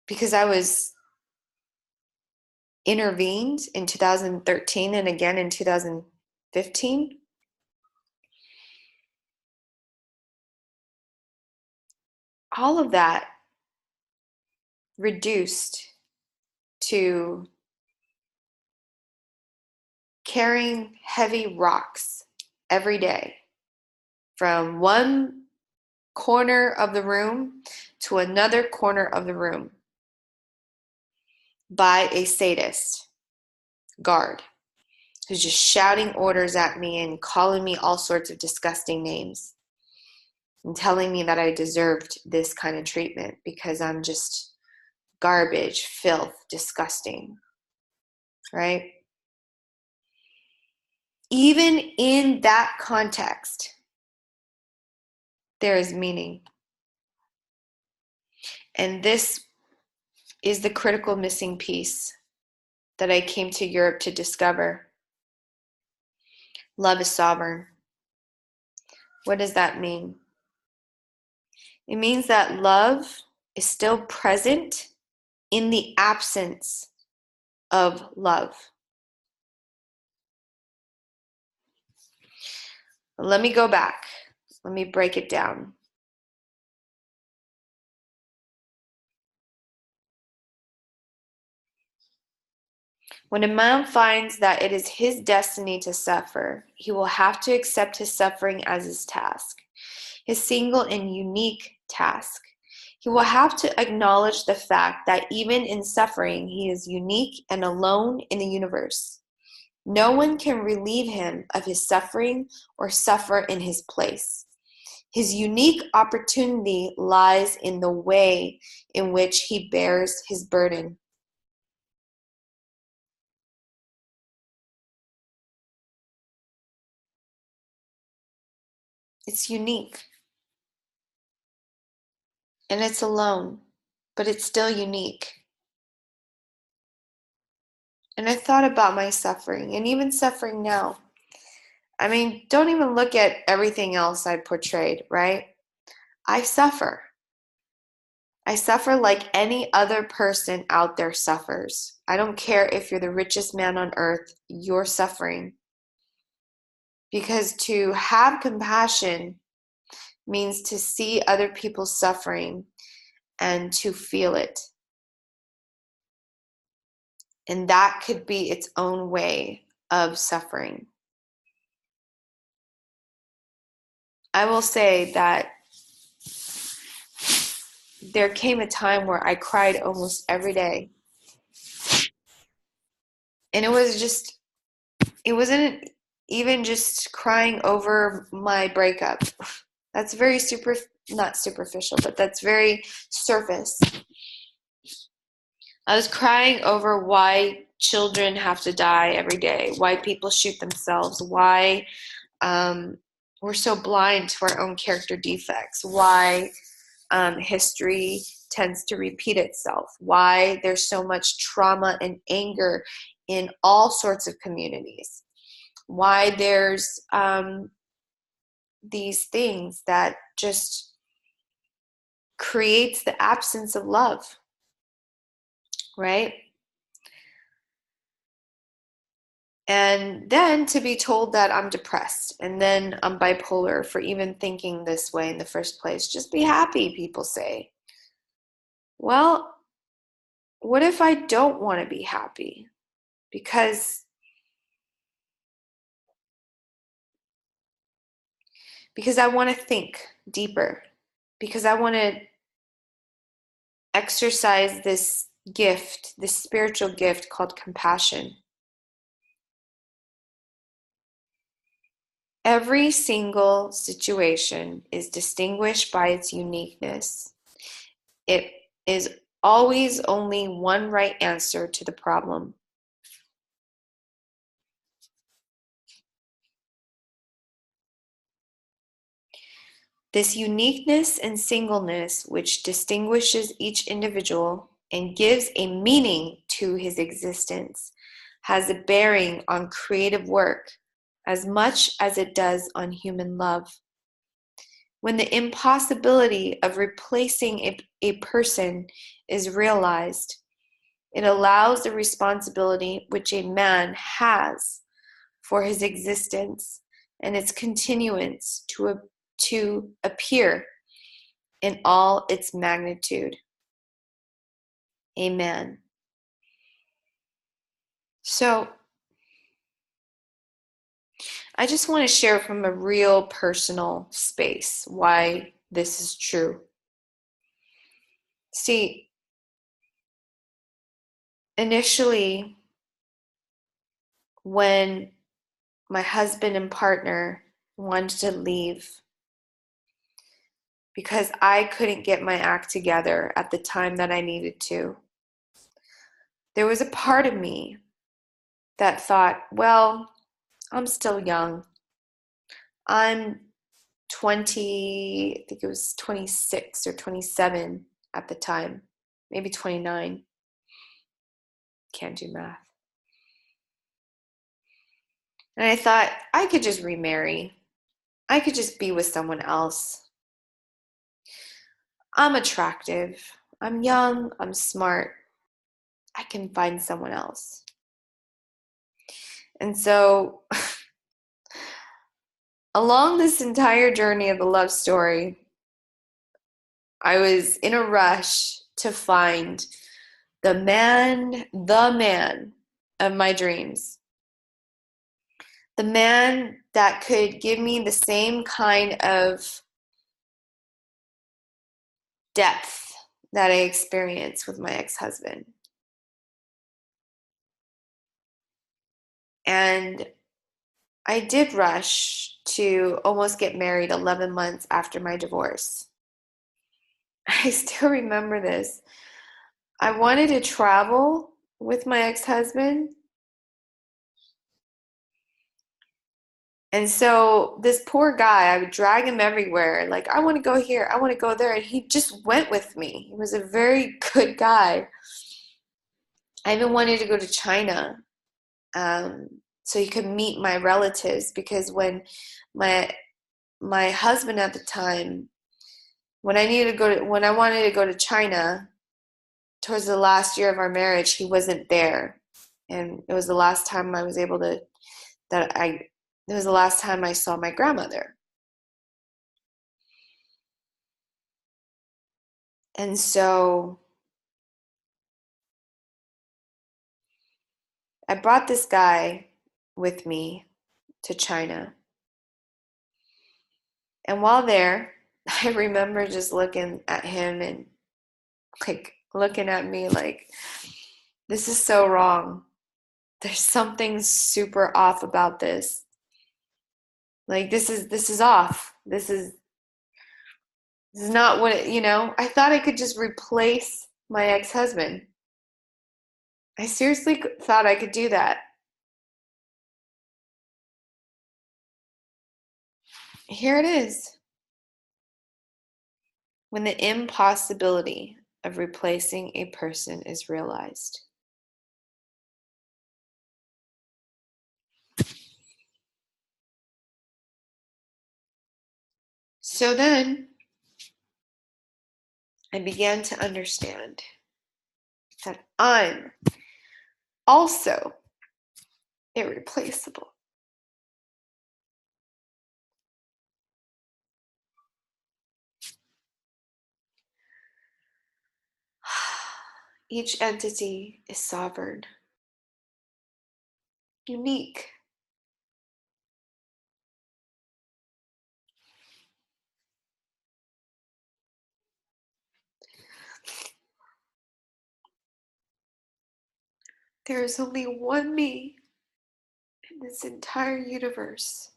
because I was intervened in 2013 and again in 2015. All of that reduced to carrying heavy rocks every day from one corner of the room to another corner of the room by a sadist guard who's just shouting orders at me and calling me all sorts of disgusting names and telling me that I deserved this kind of treatment because I'm just garbage, filth, disgusting, right? Even in that context, there is meaning. And this is the critical missing piece that I came to Europe to discover. Love is sovereign. What does that mean? It means that love is still present in the absence of love. Let me go back. Let me break it down. When a man finds that it is his destiny to suffer, he will have to accept his suffering as his task, his single and unique task. He will have to acknowledge the fact that even in suffering, he is unique and alone in the universe. No one can relieve him of his suffering or suffer in his place. His unique opportunity lies in the way in which he bears his burden. It's unique. And it's alone, but it's still unique. And I thought about my suffering, and even suffering now. I mean, don't even look at everything else I portrayed, right? I suffer. I suffer like any other person out there suffers. I don't care if you're the richest man on earth, you're suffering. Because to have compassion means to see other people suffering and to feel it. And that could be its own way of suffering. I will say that there came a time where I cried almost every day. And it wasn't even just crying over my breakup. That's very not superficial, but that's very surface. I was crying over why children have to die every day, why people shoot themselves, why we're so blind to our own character defects, why history tends to repeat itself, why there's so much trauma and anger in all sorts of communities, why there's these things that just creates the absence of love, right? And then to be told that I'm depressed and then I'm bipolar for even thinking this way in the first place. Just be happy, people say. Well, what if I don't want to be happy? Because I want to think deeper, because I want to exercise this gift, this spiritual gift called compassion. Every single situation is distinguished by its uniqueness. It is always only one right answer to the problem. This uniqueness and singleness, which distinguishes each individual and gives a meaning to his existence, has a bearing on creative work as much as it does on human love. When the impossibility of replacing a person is realized, it allows the responsibility which a man has for his existence and its continuance to appear in all its magnitude. Amen. So, I just want to share from a real personal space why this is true. See, initially, when my husband and partner wanted to leave because I couldn't get my act together at the time that I needed to, there was a part of me that thought, well, I'm still young. I'm 20, I think it was 26 or 27 at the time, maybe 29. Can't do math. And I thought, I could just remarry. I could just be with someone else. I'm attractive. I'm young. I'm smart. I can find someone else. And so, along this entire journey of the love story, I was in a rush to find the man of my dreams. The man that could give me the same kind of depth that I experienced with my ex-husband. And I did rush to almost get married 11 months after my divorce. I still remember this. I wanted to travel with my ex-husband. And so this poor guy, I would drag him everywhere. Like, I want to go here, I want to go there. And he just went with me. He was a very good guy. I even wanted to go to China so he could meet my relatives, because when my husband at the time, when I wanted to go to China towards the last year of our marriage, he wasn't there. And it was the last time I was able to, it was the last time I saw my grandmother. And so I brought this guy with me to China. And while there, I remember just looking at him and like looking at me like, this is so wrong. There's something super off about this. Like, this is off. This is not what I thought I could just replace my ex-husband. I seriously thought I could do that. Here it is. When the impossibility of replacing a person is realized. So then I began to understand that I'm also irreplaceable. Each entity is sovereign, unique. There is only one me in this entire universe.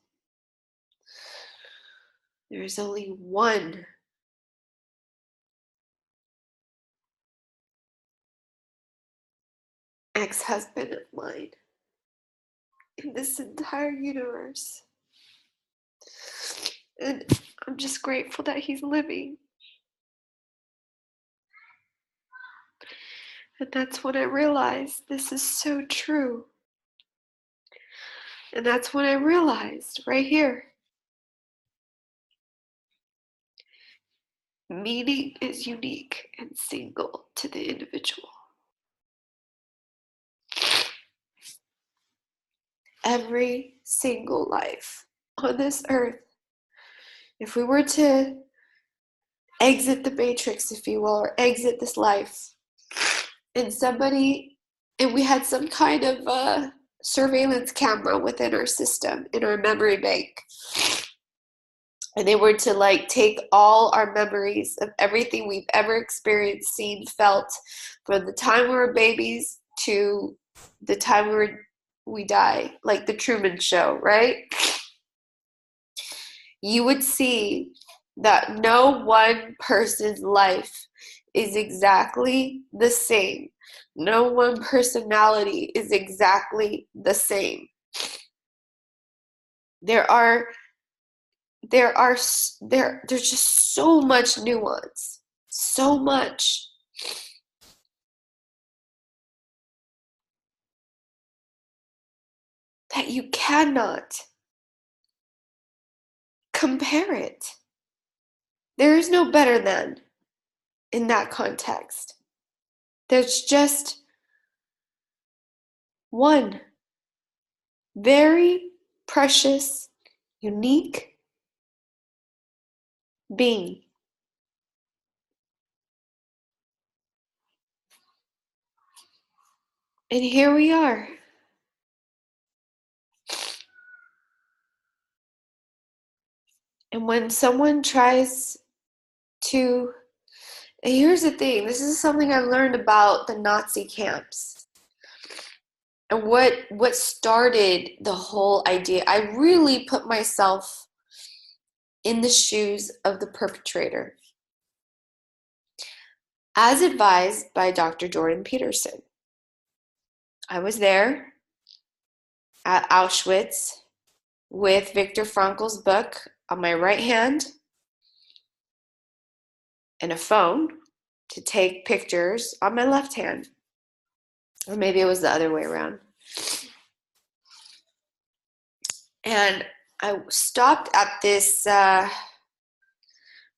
There is only one ex-husband of mine in this entire universe. And I'm just grateful that he's living. And that's when I realized this is so true. And that's when I realized right here, meaning is unique and single to the individual. Every single life on this earth, if we were to exit the matrix, if you will, or exit this life, and we had some kind of surveillance camera within our system, in our memory bank, and they were to take all our memories of everything we've ever experienced, seen, felt, from the time we were babies to the time we die, like the Truman Show, right? You would see that no one person's life is exactly the same. No one personality is exactly the same. There's just so much nuance, so much. That you cannot compare it. There is no better than in that context. There's just one very precious, unique being. And here we are. And when someone tries to, and here's the thing, this is something I learned about the Nazi camps. And what started the whole idea, I really put myself in the shoes of the perpetrator, as advised by Dr. Jordan Peterson. I was there at Auschwitz with Viktor Frankl's book on my right hand and a phone to take pictures on my left hand. Or maybe it was the other way around. And I stopped at this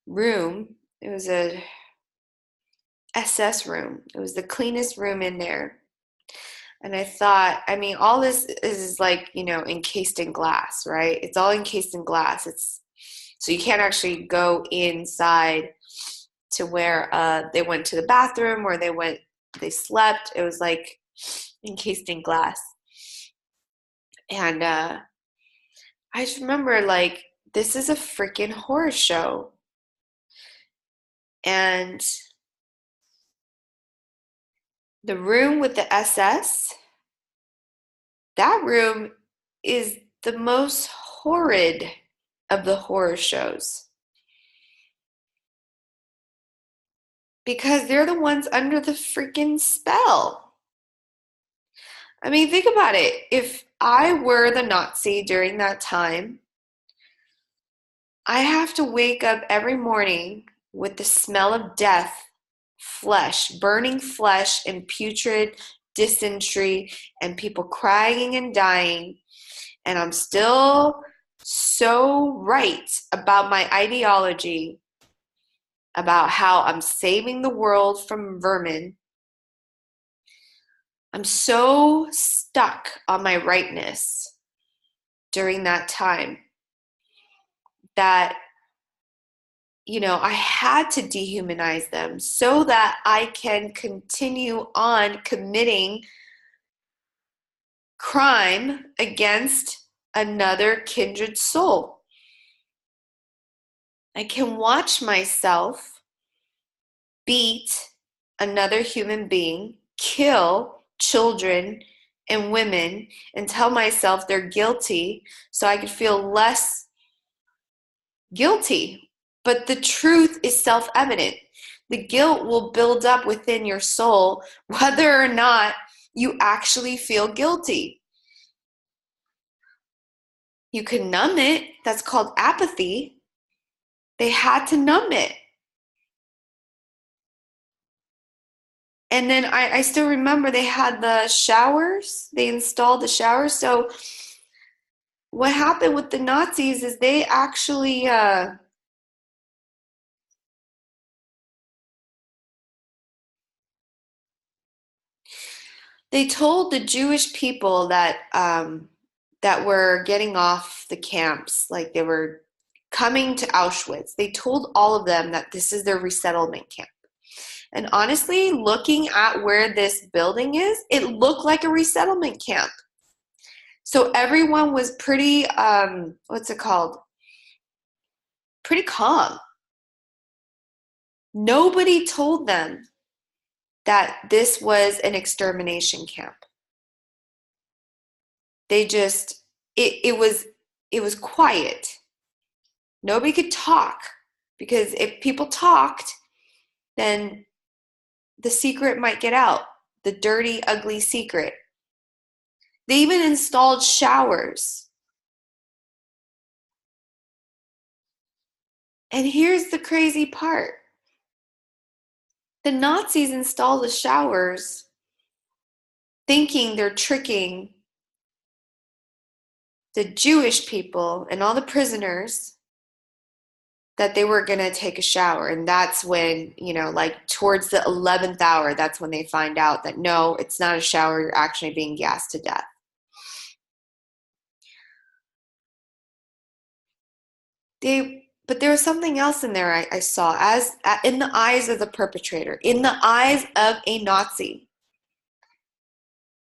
room. It was a SS room. It was the cleanest room in there. And I thought, I mean, all this is encased in glass, right? It's all encased in glass. So you can't actually go inside to where they went to the bathroom or they slept. It was encased in glass. And I just remember this is a freaking horror show. And the room with the SS, that room is the most horrid of the horror shows. because they're the ones under the freaking spell. I mean, think about it. If I were the Nazi during that time, I have to wake up every morning with the smell of death, flesh, burning flesh, and putrid dysentery, and people crying and dying. And I'm still so right about my ideology, about how I'm saving the world from vermin. I'm so stuck on my rightness during that time that, I had to dehumanize them so that I can continue on committing crime against another kindred soul. I can watch myself beat another human being, kill children and women, and tell myself they're guilty so I could feel less guilty. But the truth is self-evident. The guilt will build up within your soul whether or not you actually feel guilty. You can numb it. That's called apathy. They had to numb it. And then I still remember they had the showers. They installed the showers. So what happened with the Nazis is they actually they told the Jewish people that were getting off the camps, like they were coming to Auschwitz. They told all of them that this is their resettlement camp. And honestly, looking at where this building is, it looked like a resettlement camp. So everyone was pretty, what's it called? Pretty calm. Nobody told them that this was an extermination camp. They just, it was quiet. Nobody could talk because if people talked, then the secret might get out, the dirty, ugly secret. They even installed showers. And here's the crazy part. The Nazis installed the showers thinking they're tricking the Jewish people and all the prisoners that they were going to take a shower. And that's when, like towards the 11th hour, that's when they find out that no, it's not a shower, you're actually being gassed to death. But there was something else in there I saw as in the eyes of the perpetrator, in the eyes of a Nazi,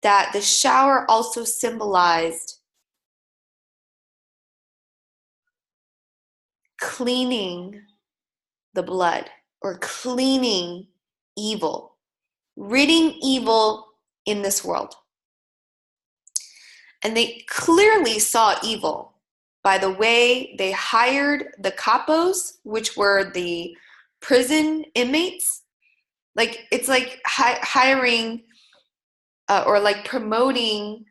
that the shower also symbolized cleaning the blood or cleaning evil, ridding evil in this world. And they clearly saw evil by the way they hired the capos, which were the prison inmates. Like, it's like hiring or like promoting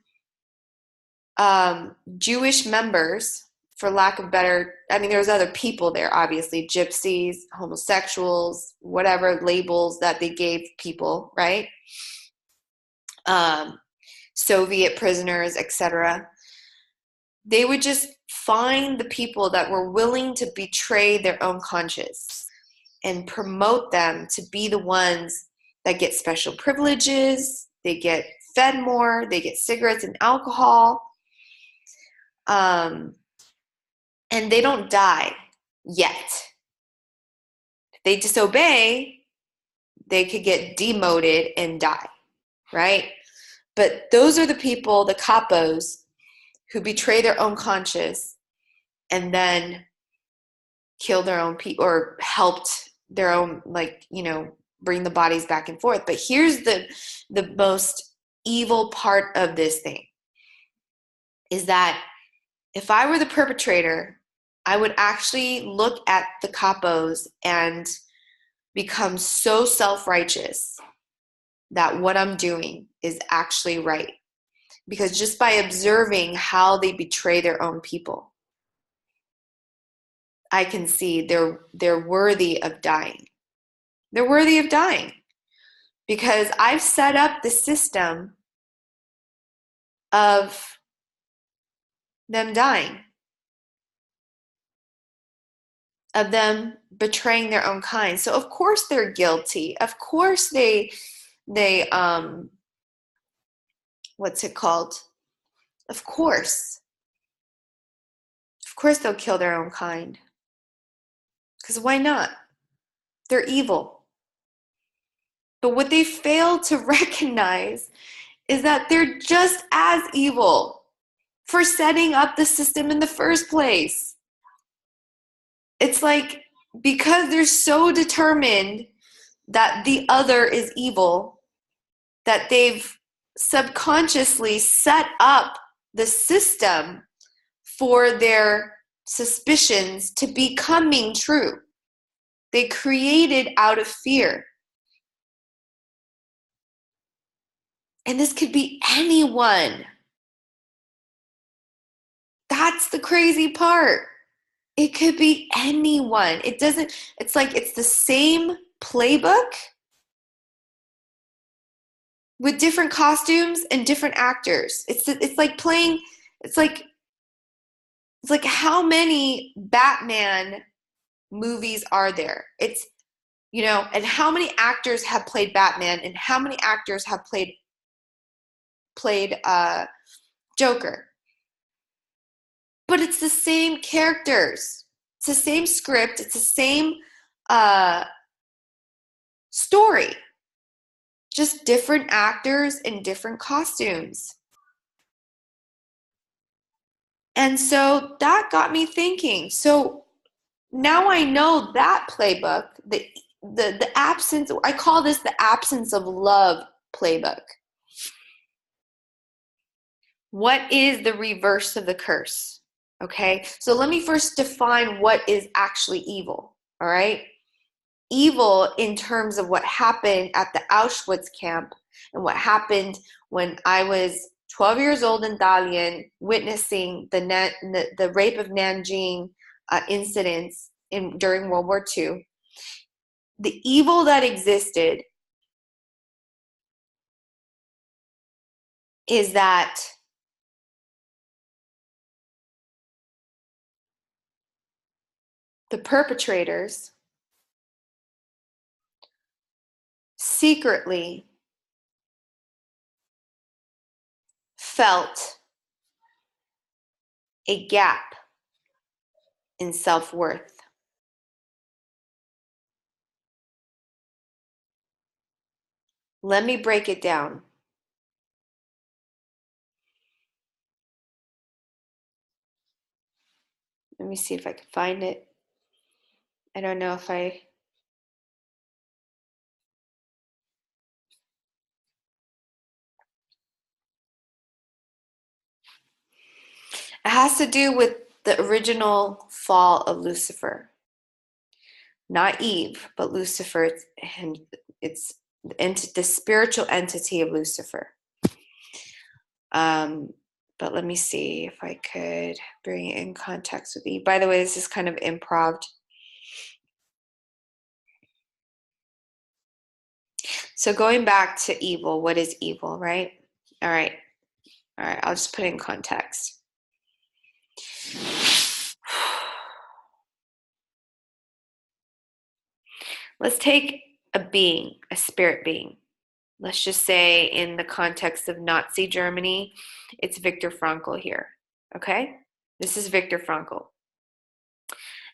Jewish members, for lack of better, I mean, there's other people there, obviously, gypsies, homosexuals, whatever labels that they gave people, right? Soviet prisoners, etc. They would just find the people that were willing to betray their own conscience and promote them to be the ones that get special privileges, they get fed more, they get cigarettes and alcohol, and they don't die yet. If they disobey, they could get demoted and die, right? But those are the people, the capos, who betray their own conscience and then kill their own people or helped their own, bring the bodies back and forth. But here's the most evil part of this thing is that if I were the perpetrator, I would actually look at the capos, and become so self-righteous that what I'm doing is actually right. Because just by observing how they betray their own people, I can see they're worthy of dying. They're worthy of dying because I've set up the system of them dying, of them betraying their own kind. So of course they're guilty. Of course they what's it called? Of course they'll kill their own kind. Because why not? They're evil. But what they fail to recognize is that they're just as evil for setting up the system in the first place. It's like, because they're so determined that the other is evil, that they've subconsciously set up the system for their suspicions to be coming true. They created out of fear. And this could be anyone. That's the crazy part. It could be anyone. It's like it's the same playbook with different costumes and different actors. It's like how many Batman movies are there? It's, and how many actors have played Batman and how many actors have played Joker? But it's the same characters. It's the same script. It's the same story. Just different actors in different costumes. And so that got me thinking. So now I know that playbook, the absence, I call this the absence of love playbook. What is the reverse of the curse? Okay, so let me first define what is actually evil, all right? Evil in terms of what happened at the Auschwitz camp and what happened when I was 12 years old in Dalian, witnessing the rape of Nanjing incidents during World War II. The evil that existed is that the perpetrators secretly felt a gap in self-worth. Let me break it down. Let me see if I can find it. I don't know if it has to do with the original fall of Lucifer. Not Eve, but Lucifer, and it's the spiritual entity of Lucifer. But let me see if I could bring it in context with Eve. By the way, this is kind of improv. So going back to evil, what is evil, right? All right, I'll just put it in context. Let's take a being, a spirit being. Let's just say in the context of Nazi Germany, it's Viktor Frankl here, okay? This is Viktor Frankl.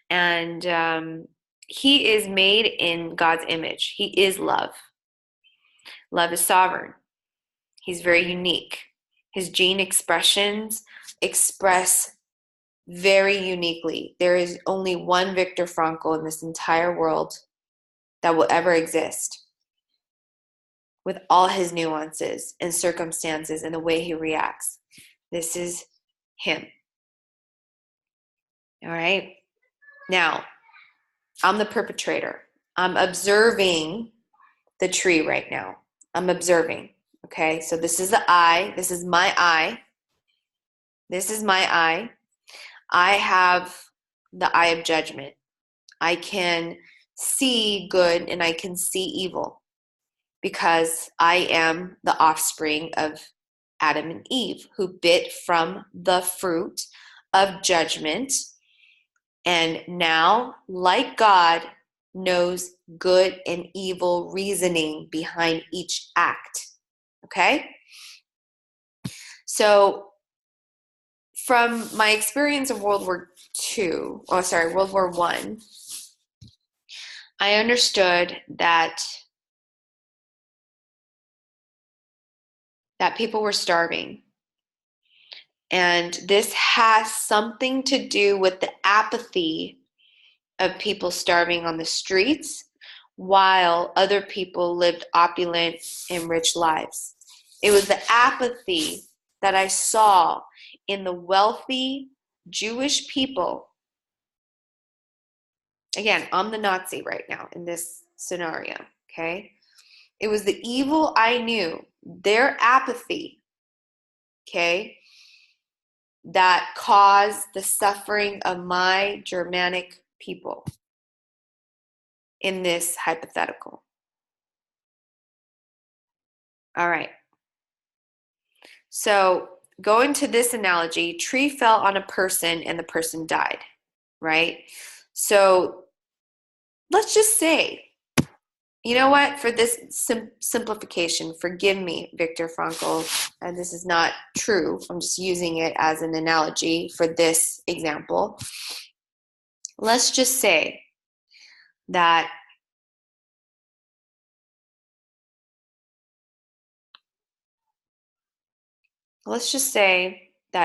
And he is made in God's image. He is love. Love is sovereign. He's very unique. His gene expressions express very uniquely. There is only one Viktor Frankl in this entire world that will ever exist, with all his nuances and circumstances and the way he reacts. This is him. All right? Now, I'm the perpetrator. I'm observing the tree right now. I'm observing. Okay, so this is the eye. This is my eye. This is my eye. I have the eye of judgment. I can see good and I can see evil because I am the offspring of Adam and Eve who bit from the fruit of judgment and now, like God, knows good and evil reasoning behind each act. Okay? So, from my experience of World War I, I understood that people were starving. And this has something to do with the apathy of people starving on the streets while other people lived opulent and rich lives. It was the apathy that I saw in the wealthy Jewish people. Again, I'm the Nazi right now in this scenario, okay? It was the evil I knew, their apathy, okay, that caused the suffering of my Germanic people in this hypothetical. All right. So going to this analogy, tree fell on a person and the person died, right? So let's just say, you know what, for this simplification, forgive me, Viktor Frankl, and this is not true. I'm just using it as an analogy for this example. Let's just say that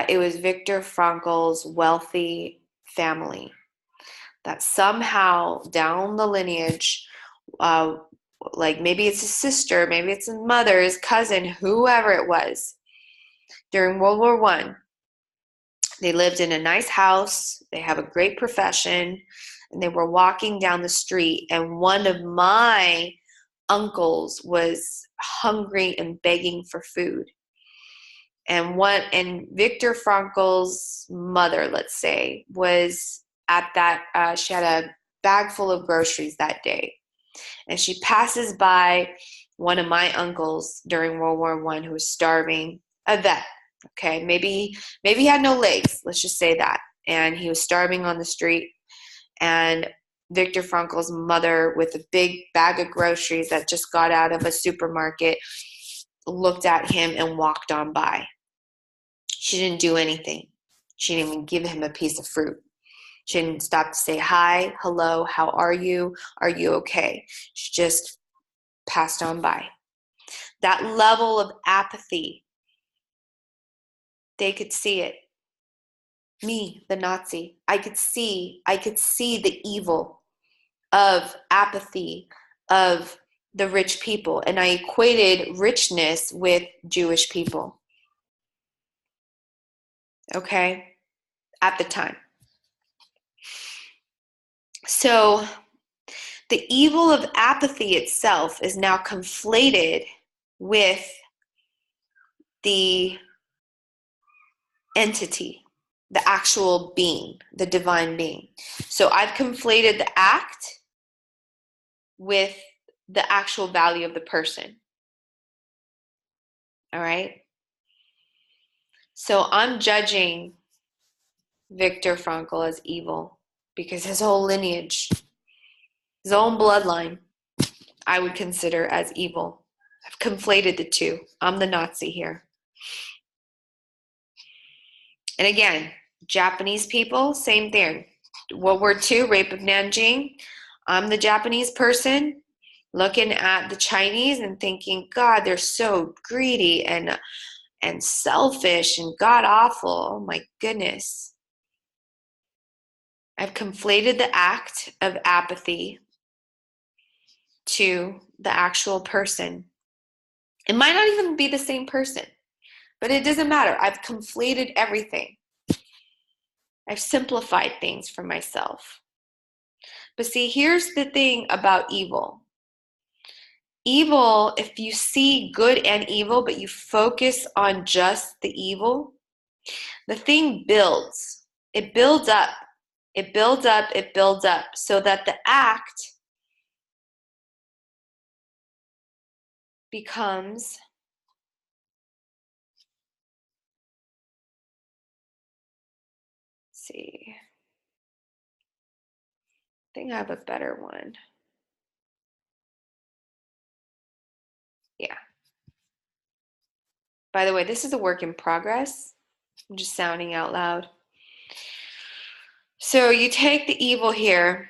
it was Viktor Frankl's wealthy family that somehow down the lineage, like maybe it's his sister, maybe it's his mother, his cousin, whoever it was, during World War I, they lived in a nice house, they have a great profession, and they were walking down the street, and one of my uncles was hungry and begging for food. And Viktor Frankl's mother, let's say, was at that, she had a bag full of groceries that day. And she passes by one of my uncles during World War I who was starving, a vet. Okay, maybe he had no legs, let's just say that. And he was starving on the street. And Viktor Frankl's mother, with a big bag of groceries that just got out of a supermarket, looked at him and walked on by. She didn't do anything. She didn't even give him a piece of fruit. She didn't stop to say, hi, hello, how are you? Are you okay? She just passed on by. That level of apathy, they could see it. Me, the Nazi, I could see the evil of apathy of the rich people. And I equated richness with Jewish people. Okay? At the time. So the evil of apathy itself is now conflated with the entity, the actual being, the divine being. So I've conflated the act with the actual value of the person. All right? So I'm judging Viktor Frankl as evil because his whole lineage, his own bloodline, I would consider as evil. I've conflated the two. I'm the Nazi here. And again, Japanese people, same thing. World War II, rape of Nanjing. I'm the Japanese person looking at the Chinese and thinking, God, they're so greedy and selfish and god awful. Oh my goodness. I've conflated the act of apathy to the actual person. It might not even be the same person, but it doesn't matter. I've conflated everything. I've simplified things for myself. But see, here's the thing about evil. Evil, if you see good and evil, but you focus on just the evil, the thing builds. It builds up. It builds up. It builds up so that the act becomes, let's see, I think I have a better one. Yeah. By the way, this is a work in progress. I'm just sounding out loud. So you take the evil here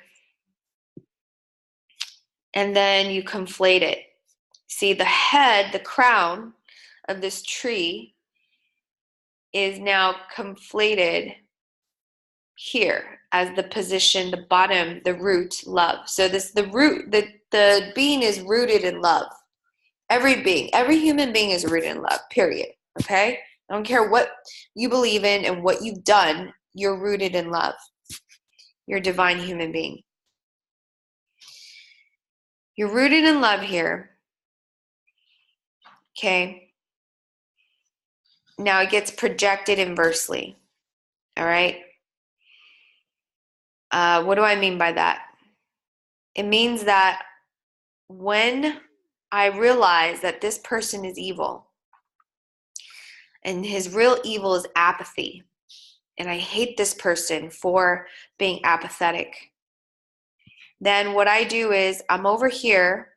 and then you conflate it. See, the head, the crown of this tree is now conflated here as the position, the bottom, the root, love. So the root, the being is rooted in love. Every being, every human being is rooted in love, period. Okay? I don't care what you believe in and what you've done, you're rooted in love. You're a divine human being. You're rooted in love here. Okay? Now it gets projected inversely. All right? What do I mean by that? It means that when I realize that this person is evil, and his real evil is apathy, and I hate this person for being apathetic, then what I do is I'm over here,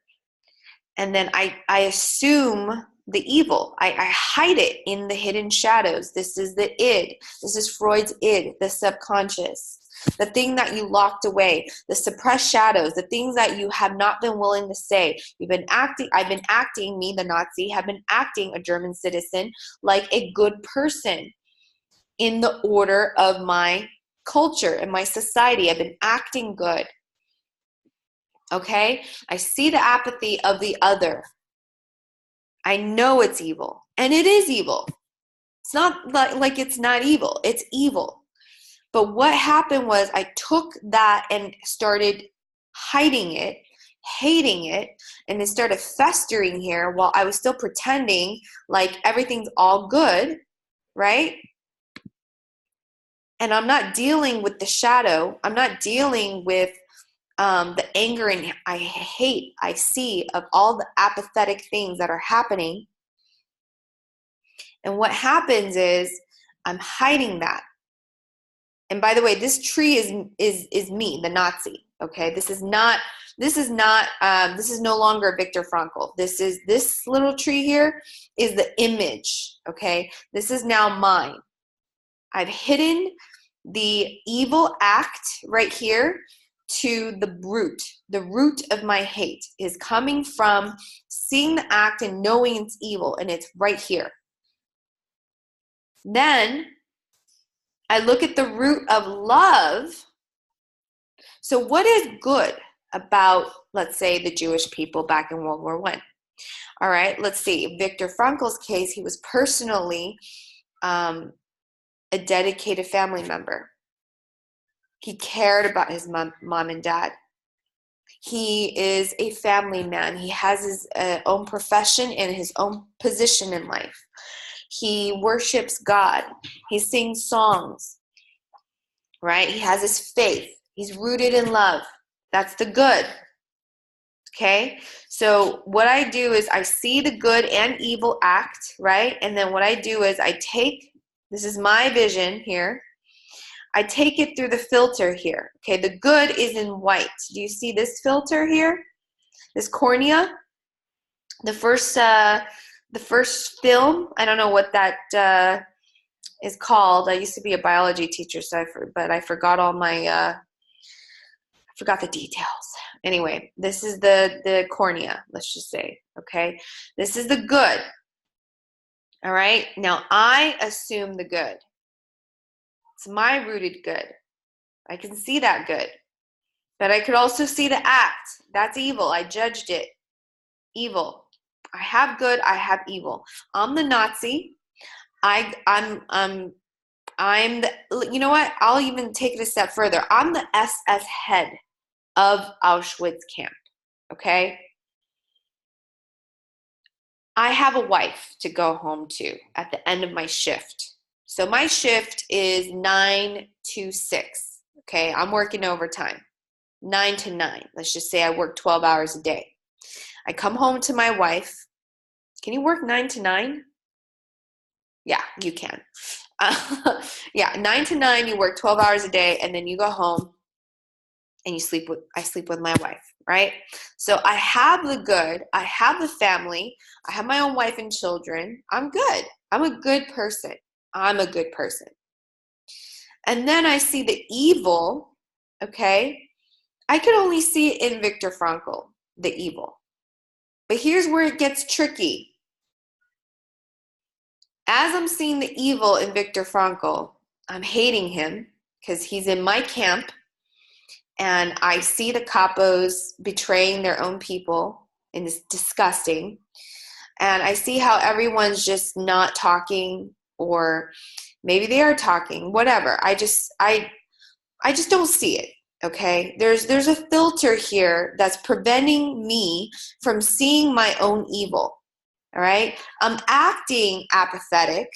and then I assume the evil. I hide it in the hidden shadows. This is the id. This is Freud's id, the subconscious. The thing that you locked away, the suppressed shadows, the things that you have not been willing to say. I've been acting, me, the Nazi, have been acting, a German citizen, like a good person in the order of my culture and my society. I've been acting good. Okay? I see the apathy of the other. I know it's evil. And it is evil. It's not like it's not evil. It's evil. But what happened was I took that and started hiding it, hating it, and it started festering here while I was still pretending like everything's all good, right? And I'm not dealing with the shadow. I'm not dealing with the anger and I hate I see of all the apathetic things that are happening. And what happens is I'm hiding that. And by the way, this tree is me, the Nazi. Okay, this is no longer Viktor Frankl. This little tree here is the image. Okay, this is now mine. I've hidden the evil act right here to the root. The root of my hate is coming from seeing the act and knowing it's evil, and it's right here. Then I look at the root of love. So what is good about, let's say, the Jewish people back in World War I? All right, let's see. Viktor Frankl's case, he was personally a dedicated family member. He cared about his mom and dad. He is a family man. He has his own profession and his own position in life. He worships God. He sings songs, right? He has his faith. He's rooted in love. That's the good. Okay? So what I do is I see the good and evil act, right? And then what I do is I take, this is my vision here, I take it through the filter here. Okay, the good is in white. Do you see this filter here? This cornea? The first film, I don't know what that is called. I used to be a biology teacher, but I forgot all my, forgot the details. Anyway, this is the cornea, let's just say, okay? This is the good, all right? Now, I assume the good. It's my rooted good. I can see that good. But I could also see the act. That's evil. I judged it. Evil. I have good, I have evil. I'm the Nazi. I'm the, you know what? I'll even take it a step further. I'm the SS head. of Auschwitz camp, okay? I have a wife to go home to at the end of my shift. So my shift is 9 to 6, okay? I'm working overtime, 9 to 9. Let's just say I work 12 hours a day. I come home to my wife. Can you work 9 to 9? Yeah, you can. Yeah, 9 to 9, you work 12 hours a day, and then you go home and I sleep with my wife, right? So I have the good, I have the family, I have my own wife and children. I'm good. I'm a good person. I'm a good person. And then I see the evil, okay? I could only see it in Viktor Frankl, the evil. But here's where it gets tricky. As I'm seeing the evil in Viktor Frankl, I'm hating him because he's in my camp, and I see the capos betraying their own people, and it's disgusting. And I see how everyone's just not talking, or maybe they are talking, whatever. I just don't see it. Okay, there's a filter here that's preventing me from seeing my own evil. All right, I'm acting apathetic.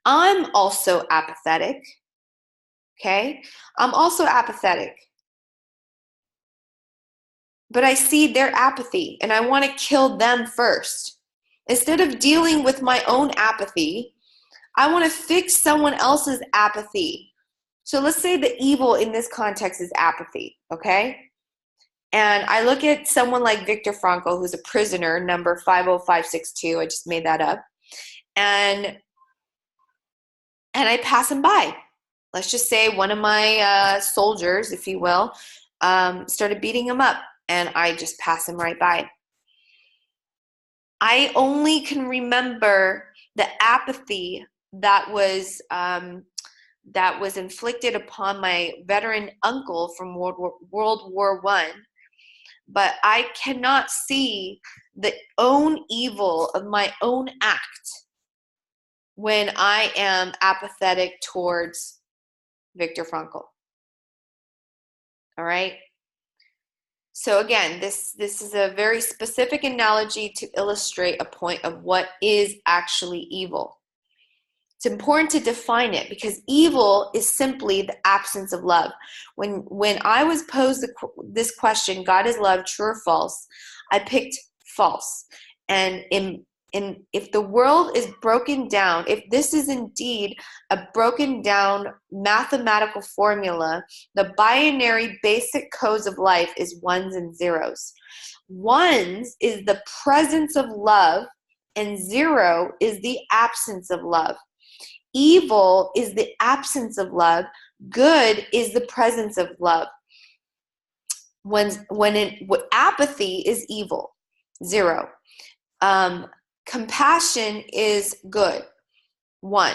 I'm also apathetic. Okay, I'm also apathetic. But I see their apathy and I want to kill them first. Instead of dealing with my own apathy, I want to fix someone else's apathy. So let's say the evil in this context is apathy, okay? And I look at someone like Viktor Frankl, who's a prisoner, number 50562. I just made that up. And I pass him by. Let's just say one of my soldiers, if you will, started beating him up, and I just pass him right by. I only can remember the apathy that was inflicted upon my veteran uncle from World War I, but I cannot see the own evil of my own act when I am apathetic towards Viktor Frankl. All right? So again, this is a very specific analogy to illustrate a point of what is actually evil. It's important to define it because evil is simply the absence of love. When I was posed this question, God is love, true or false, I picked false. And if the world is broken down, if this is indeed a broken down mathematical formula, the binary basic codes of life is ones and zeros. Ones is the presence of love, and zero is the absence of love. Evil is the absence of love. Good is the presence of love. Apathy is evil, zero. Compassion is good, 1.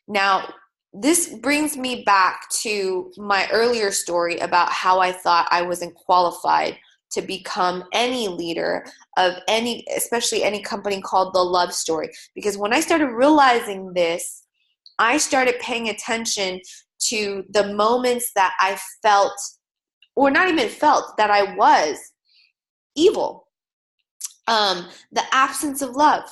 Now, this brings me back to my earlier story about how I thought I wasn't qualified to become any leader of any, especially any company called The Love Story. Because when I started realizing this, I started paying attention to the moments that I felt, or not even felt, that I was evil. The absence of love.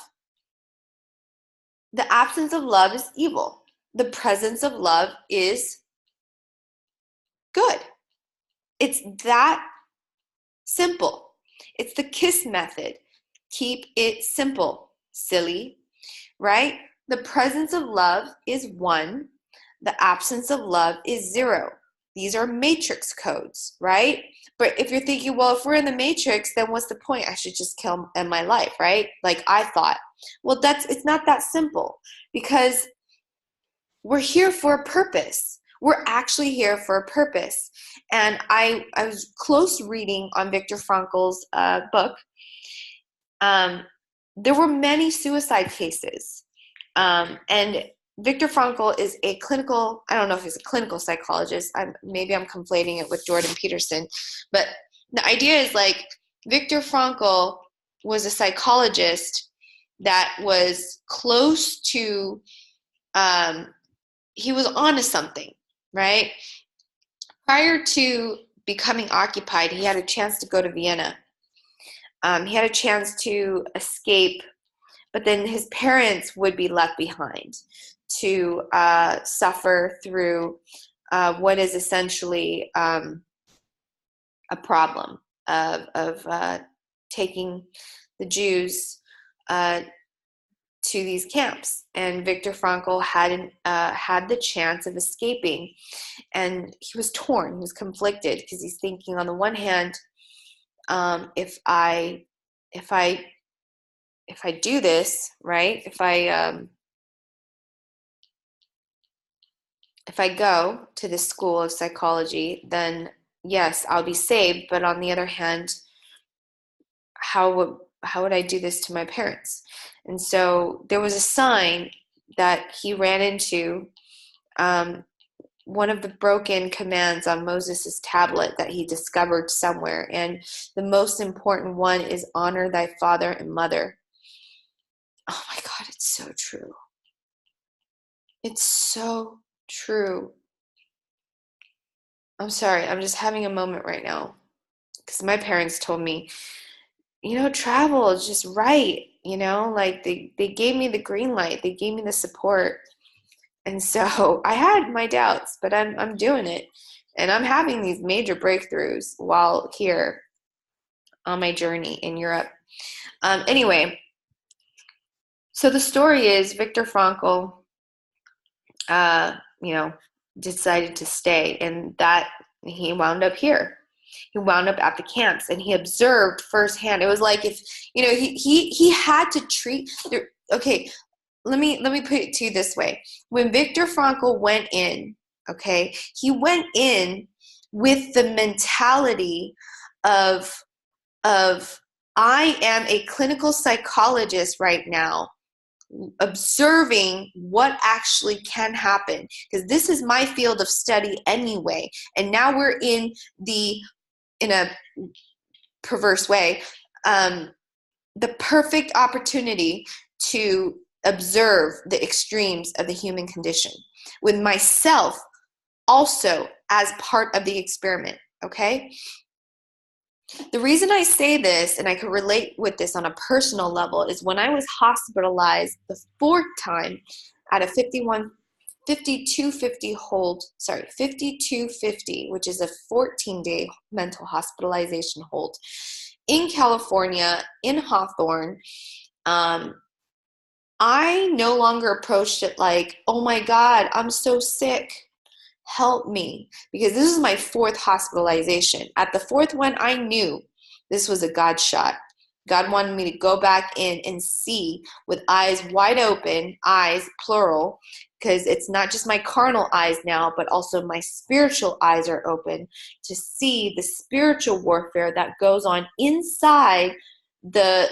The absence of love is evil. The presence of love is good. It's that simple. It's the KISS method. Keep it simple, silly, right? The presence of love is 1. The absence of love is 0. These are matrix codes, right? But if you're thinking, well, if we're in the matrix, then what's the point? I should just kill in my life, right? Like I thought. Well, it's not that simple, because we're here for a purpose. We're actually here for a purpose. And I was close reading on Viktor Frankl's book. There were many suicide cases. And Viktor Frankl is a clinical, I don't know if he's a clinical psychologist. Maybe I'm conflating it with Jordan Peterson. But the idea is like Viktor Frankl was a psychologist that was close to, he was onto something, right? prior to becoming occupied, he had a chance to go to Vienna. He had a chance to escape, but then his parents would be left behind to suffer through what is essentially a problem of taking the Jews to these camps. And Viktor Frankl hadn't had the chance of escaping, and he was torn. He was conflicted because he's thinking, on the one hand, if I do this, right? If I go to this school of psychology, then yes, I'll be saved. But on the other hand, how would I do this to my parents? And so there was a sign that he ran into, one of the broken commands on Moses' tablet that he discovered somewhere. And the most important one is honor thy father and mother. Oh my God, it's so true. It's so true. I'm sorry, I'm just having a moment right now because my parents told me, travel is just right, like they gave me the green light, they gave me the support. And so I had my doubts, but I'm doing it. And I'm having these major breakthroughs while here on my journey in Europe. Anyway, so the story is Viktor Frankl, decided to stay, and that he wound up here. He wound up at the camps, and he observed firsthand. It was like if he had to treat. Okay, let me put it to you this way: when Viktor Frankl went in, okay, he went in with the mentality of I am a clinical psychologist right now, observing what actually can happen, because this is my field of study anyway. And now we're in a perverse way, the perfect opportunity to observe the extremes of the human condition with myself also as part of the experiment. Okay. The reason I say this, and I can relate with this on a personal level, is when I was hospitalized the fourth time at a 5250, which is a 14-day mental hospitalization hold in California, in Hawthorne. I no longer approached it like, oh my God, I'm so sick, help me, because this is my fourth hospitalization. At the fourth one, I knew this was a God shot. God wanted me to go back in and see with eyes wide open, eyes plural, because it's not just my carnal eyes now, but also my spiritual eyes are open to see the spiritual warfare that goes on inside the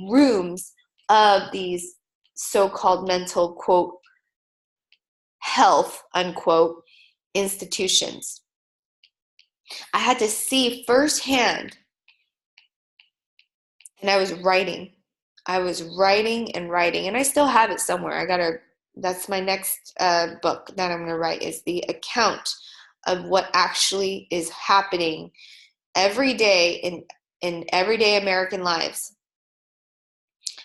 rooms of these so-called mental, quote, health, unquote, institutions. I had to see firsthand, and I was writing and writing, and I still have it somewhere. That's my next book that I'm going to write, is the account of what actually is happening every day in everyday American lives,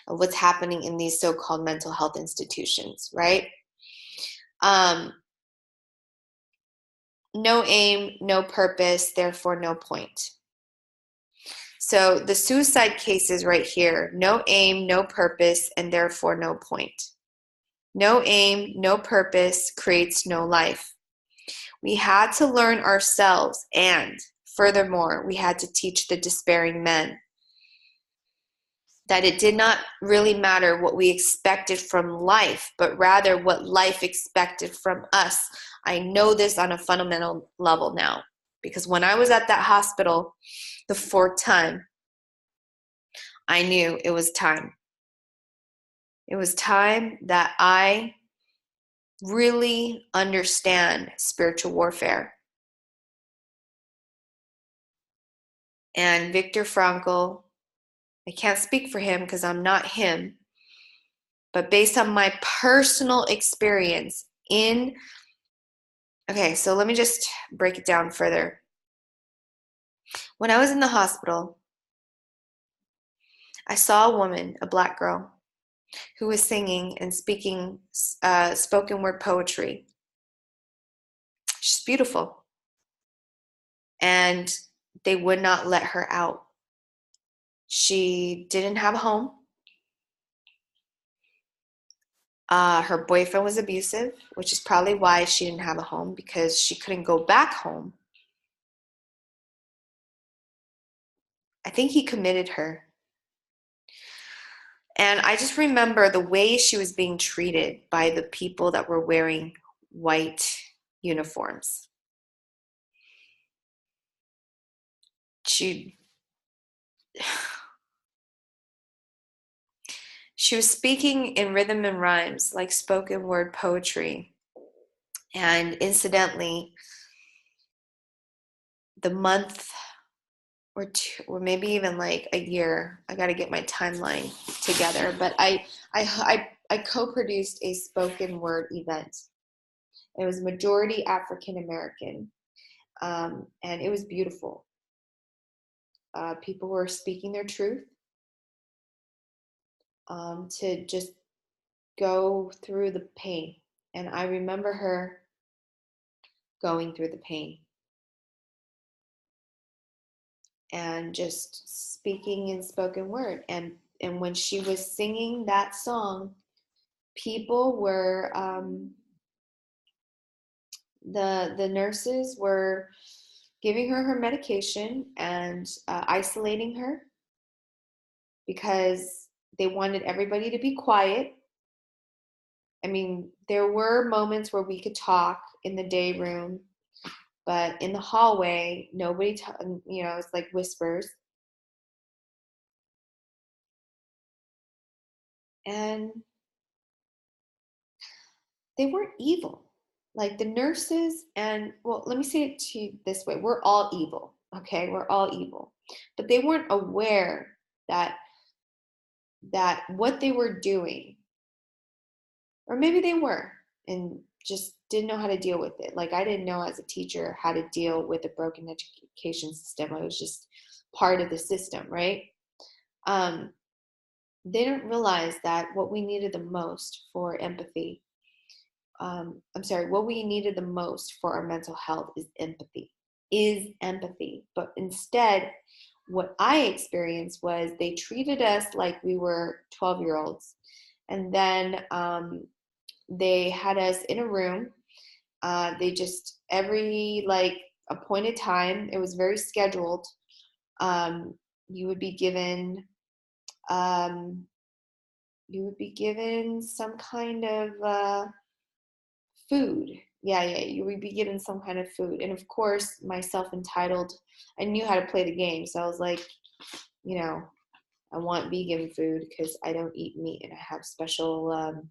of what's happening in these so-called mental health institutions, right? No aim, no purpose, therefore no point. So the suicide cases right here: no aim, no purpose, and therefore no point. No aim, no purpose creates no life. We had to learn ourselves, and furthermore, we had to teach the despairing men that it did not really matter what we expected from life, but rather what life expected from us. I know this on a fundamental level now, because when I was at that hospital the fourth time, I knew it was time. It was time that I really understand spiritual warfare. And Viktor Frankl, I can't speak for him because I'm not him, but based on my personal experience in Okay, so let me just break it down further. When I was in the hospital, I saw a woman, a black girl, who was singing and speaking spoken word poetry. She's beautiful. And they would not let her out. She didn't have a home. Her boyfriend was abusive, which is probably why she didn't have a home, because she couldn't go back home. I think he committed her. And I just remember the way she was being treated by the people that were wearing white uniforms. She was speaking in rhythm and rhymes, like spoken word poetry. And incidentally, the month or two, or maybe even like a year, I got to get my timeline together, but I co-produced a spoken word event. It was majority African American, and it was beautiful. People were speaking their truth, to just go through the pain. And I remember her going through the pain and just speaking in spoken word. And when she was singing that song, people were the nurses were giving her medication and isolating her because they wanted everybody to be quiet. I mean, there were moments where we could talk in the day room, but in the hallway, nobody, it's like whispers. And they weren't evil. Like the nurses, and well, let me say it to you this way: we're all evil, okay? We're all evil. But they weren't aware that what they were doing, or maybe they were and just didn't know how to deal with it. Like I didn't know as a teacher how to deal with a broken education system. I was just part of the system, right? um, they didn't realize that what we needed the most for empathy, what we needed the most for our mental health is empathy. But instead, what I experienced was they treated us like we were 12-year-olds. And then they had us in a room. They just, every like appointed time, it was very scheduled. Um, you would be given um, some kind of food. Yeah, you would be given some kind of food. And of course, myself entitled, I knew how to play the game. So I was like, I want vegan food because I don't eat meat and I have special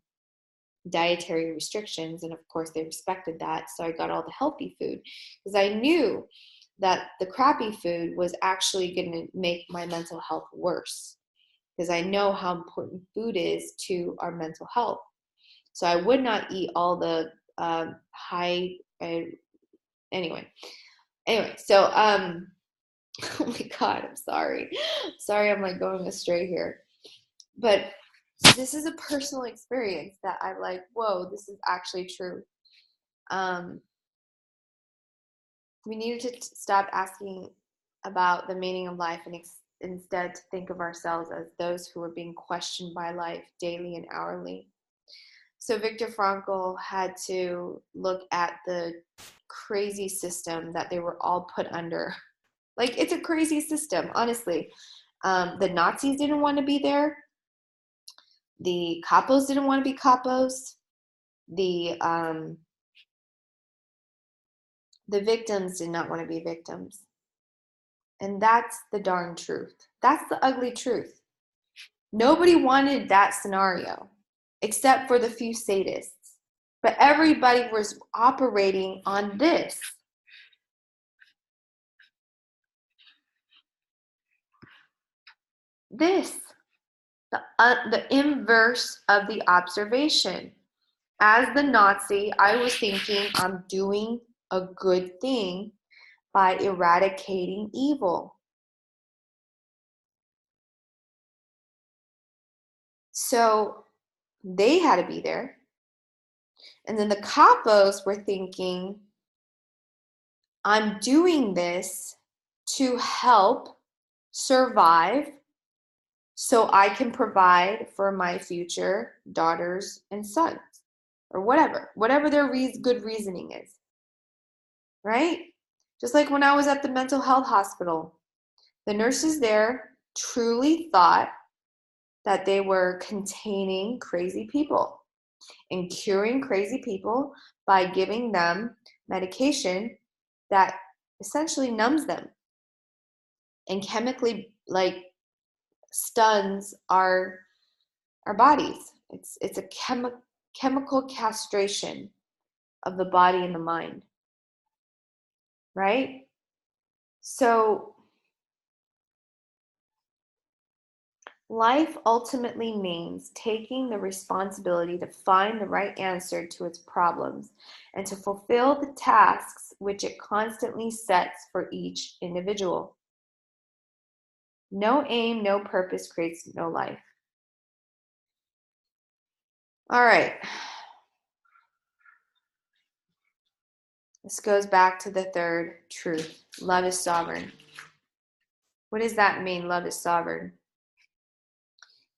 dietary restrictions. And of course, they respected that. So I got all the healthy food because I knew that the crappy food was actually going to make my mental health worse, because I know how important food is to our mental health. So I would not eat all the high. Anyway, so oh my God, I'm sorry. Sorry, I'm like going astray here. But this is a personal experience that I'm like, whoa, this is actually true. Um, we needed to stop asking about the meaning of life and instead to think of ourselves as those who are being questioned by life daily and hourly. So Viktor Frankl had to look at the crazy system that they were all put under. Like, it's a crazy system, honestly. The Nazis didn't want to be there. The capos didn't want to be capos. The victims did not want to be victims. And that's the darn truth. That's the ugly truth. Nobody wanted that scenario except for the few sadists. But everybody was operating on this. The inverse of the observation. as the Nazi, I was thinking I'm doing a good thing by eradicating evil. So they had to be there. And then the capos were thinking, I'm doing this to help survive so I can provide for my future daughters and sons, or whatever their good reasoning is, right? Just like when I was at the mental health hospital, the nurses there truly thought that they were containing crazy people and curing crazy people by giving them medication that essentially numbs them and chemically stuns our bodies. It's a chemical castration of the body and the mind, right? So life ultimately means taking the responsibility to find the right answer to its problems and to fulfill the tasks which it constantly sets for each individual. No aim, no purpose creates no life. All right. This goes back to the third truth. Love is sovereign. What does that mean, love is sovereign?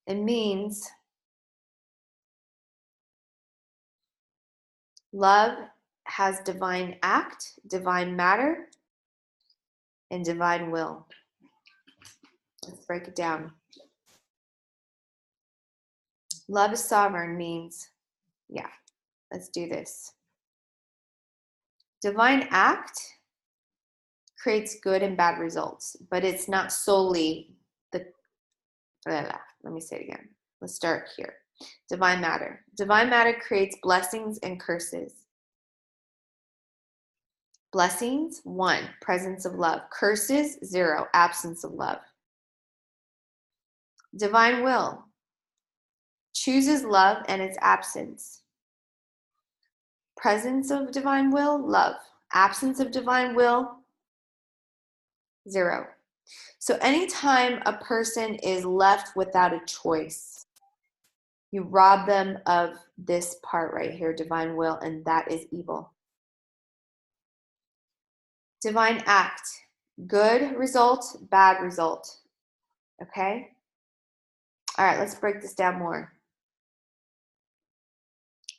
It means love has divine act, divine matter, and divine will. Let's break it down. Love is sovereign means, let's do this. Divine act creates good and bad results, but it's not solely let me say it again. Let's start here. Divine matter. Divine matter creates blessings and curses. Blessings, 1, presence of love. Curses, 0, absence of love. Divine will chooses love and its absence. Presence of divine will, love. Absence of divine will, 0. So anytime a person is left without a choice, you rob them of this part right here, divine will, and that is evil. Divine act, good result, bad result. Okay? All right, let's break this down more.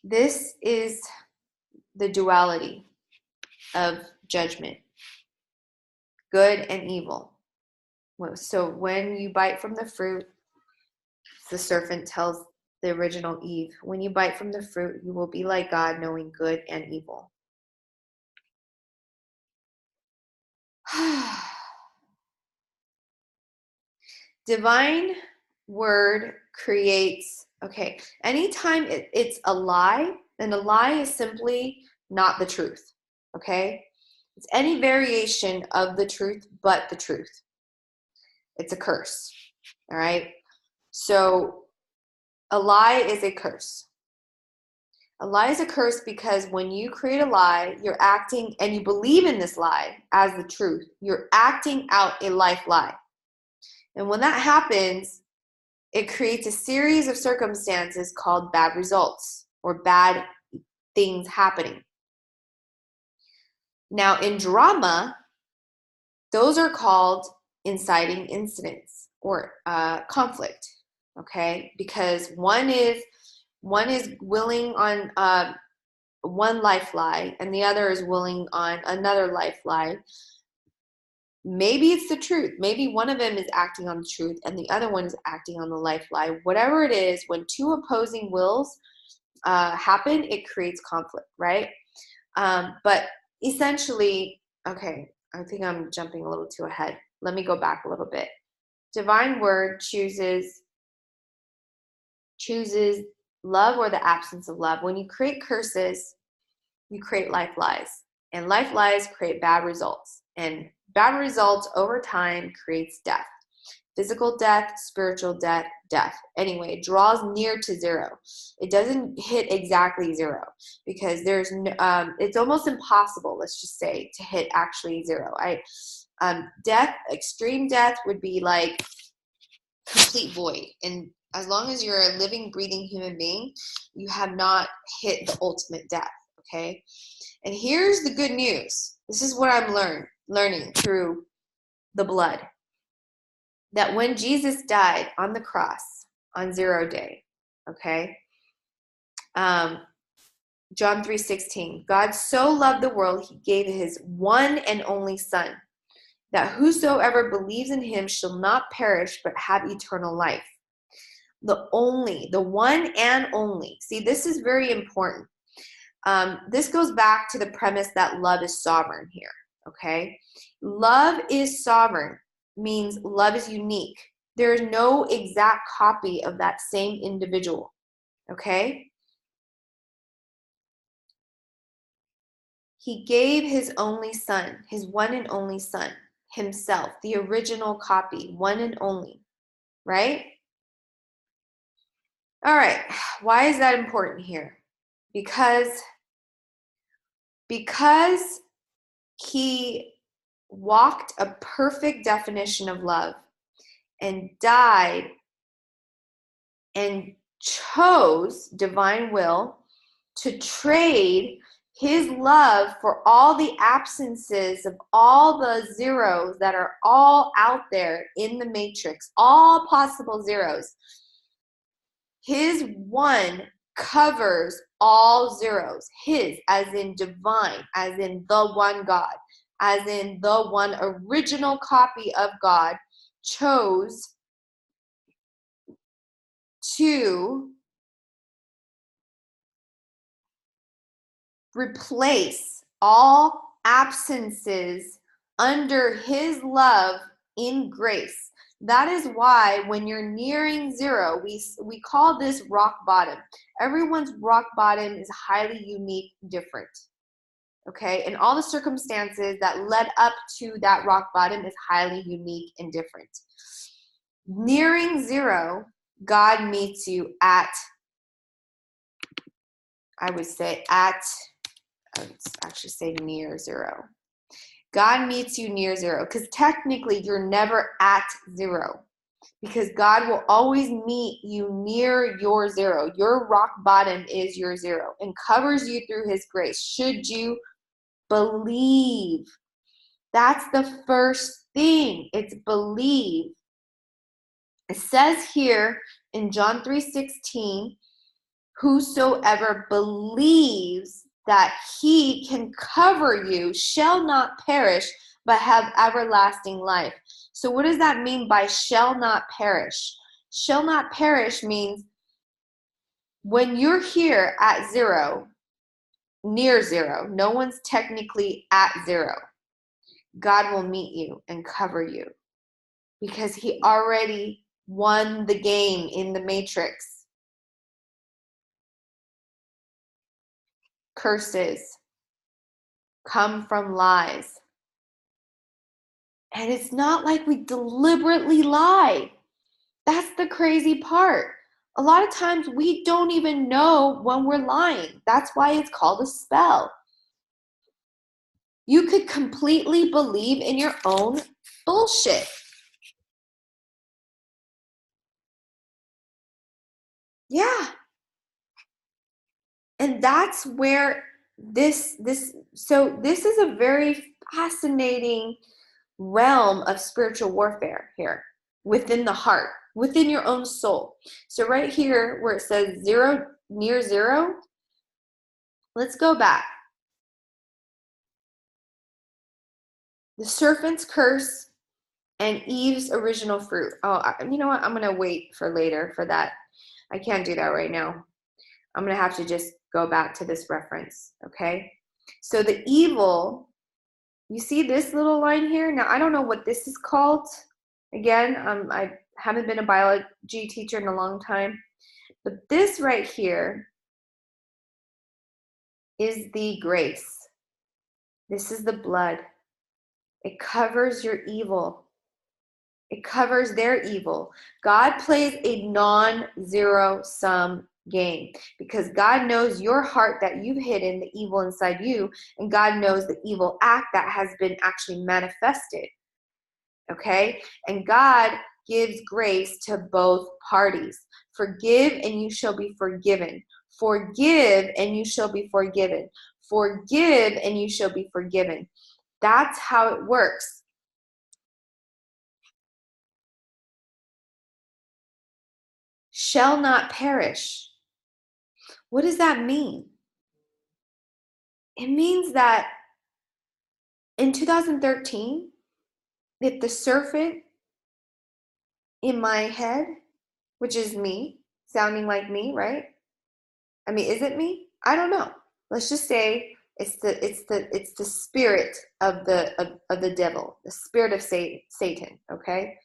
This is the duality of judgment, good and evil. So when you bite from the fruit, the serpent tells the original Eve, when you bite from the fruit, you will be like God, knowing good and evil. Divine word creates, anytime it's a lie, then a lie is simply not the truth, okay? It's any variation of the truth but the truth. It's a curse, all right? So a lie is a curse. A lie is a curse because when you create a lie, you're acting, and you believe in this lie as the truth, you're acting out a life lie. And when that happens, it creates a series of circumstances called bad results or bad things happening. Now, in drama, those are called inciting incidents or conflict, okay? Because one is willing on one life lie and the other is willing on another life lie. Maybe it's the truth. Maybe one of them is acting on the truth and the other one is acting on the life lie. Whatever it is, when two opposing wills happen, it creates conflict, right? But essentially, okay, I think I'm jumping a little too ahead. Let me go back a little bit. Divine word chooses love or the absence of love. When you create curses, you create life lies. And life lies create bad results. And bad results over time creates death. Physical death, spiritual death, death. Anyway, it draws near to zero. It doesn't hit exactly zero because there's no, it's almost impossible, let's just say, to hit actually zero. Death, extreme death would be like complete void. And as long as you're a living, breathing human being, you have not hit the ultimate death, okay? And here's the good news. This is what I'm learning through the blood. That when Jesus died on the cross on 0 day, okay? John 3:16, God so loved the world, he gave his one and only son, that whosoever believes in him shall not perish, but have eternal life. The one and only. See, this is very important. This goes back to the premise that love is sovereign here, okay? Love is sovereign means love is unique. There is no exact copy of that same individual, okay? He gave his only son, his one and only son, himself, the original copy, one and only, right? All right, why is that important here? Because he walked a perfect definition of love and died and chose divine will to trade his love for all the absences of all the zeros that are all out there in the matrix, all possible zeros. His one covers all zeros. His, as in divine, as in the one God, as in the one original copy of God, chose to replace all absences under his love in grace. That is why when you're nearing zero, we call this rock bottom. Everyone's rock bottom is highly unique, different. Okay? And all the circumstances that led up to that rock bottom is highly unique and different. Nearing zero, God meets you at, I would actually say near zero. God meets you near zero because technically you're never at zero because God will always meet you near your zero. Your rock bottom is your zero and covers you through his grace. Should you believe? That's the first thing. It's believe. It says here in John 3:16, whosoever believes that he can cover you shall not perish, but have everlasting life. So what does that mean by shall not perish? Shall not perish means when you're here at zero, near zero, no one's technically at zero. God will meet you and cover you because he already won the game in the matrix. Curses come from lies. And it's not like we deliberately lie. That's the crazy part. A lot of times we don't even know when we're lying. That's why it's called a spell. You could completely believe in your own bullshit. Yeah. And that's where this is a very fascinating realm of spiritual warfare here within the heart, within your own soul. So right here where it says zero, near zero, let's go back. The serpent's curse and Eve's original fruit. Oh, you know what? I'm going to wait for later for that. I can't do that right now. I'm going to have to just go back to this reference, okay? So the evil, you see this little line here? Now, I don't know what this is called. Again, I haven't been a biology teacher in a long time. But this right here is the grace. This is the blood. It covers your evil. It covers their evil. God plays a non-zero sum game because God knows your heart that you've hidden, the evil inside you, and God knows the evil act that has been actually manifested. Okay? And God gives grace to both parties. Forgive and you shall be forgiven. Forgive and you shall be forgiven. Forgive and you shall be forgiven. That's how it works. Shall not perish. What does that mean? It means that in 2013, if the serpent in my head, which is me, sounding like me, right? I mean, is it me? I don't know. Let's just say it's the spirit of the devil, the spirit of Satan, okay?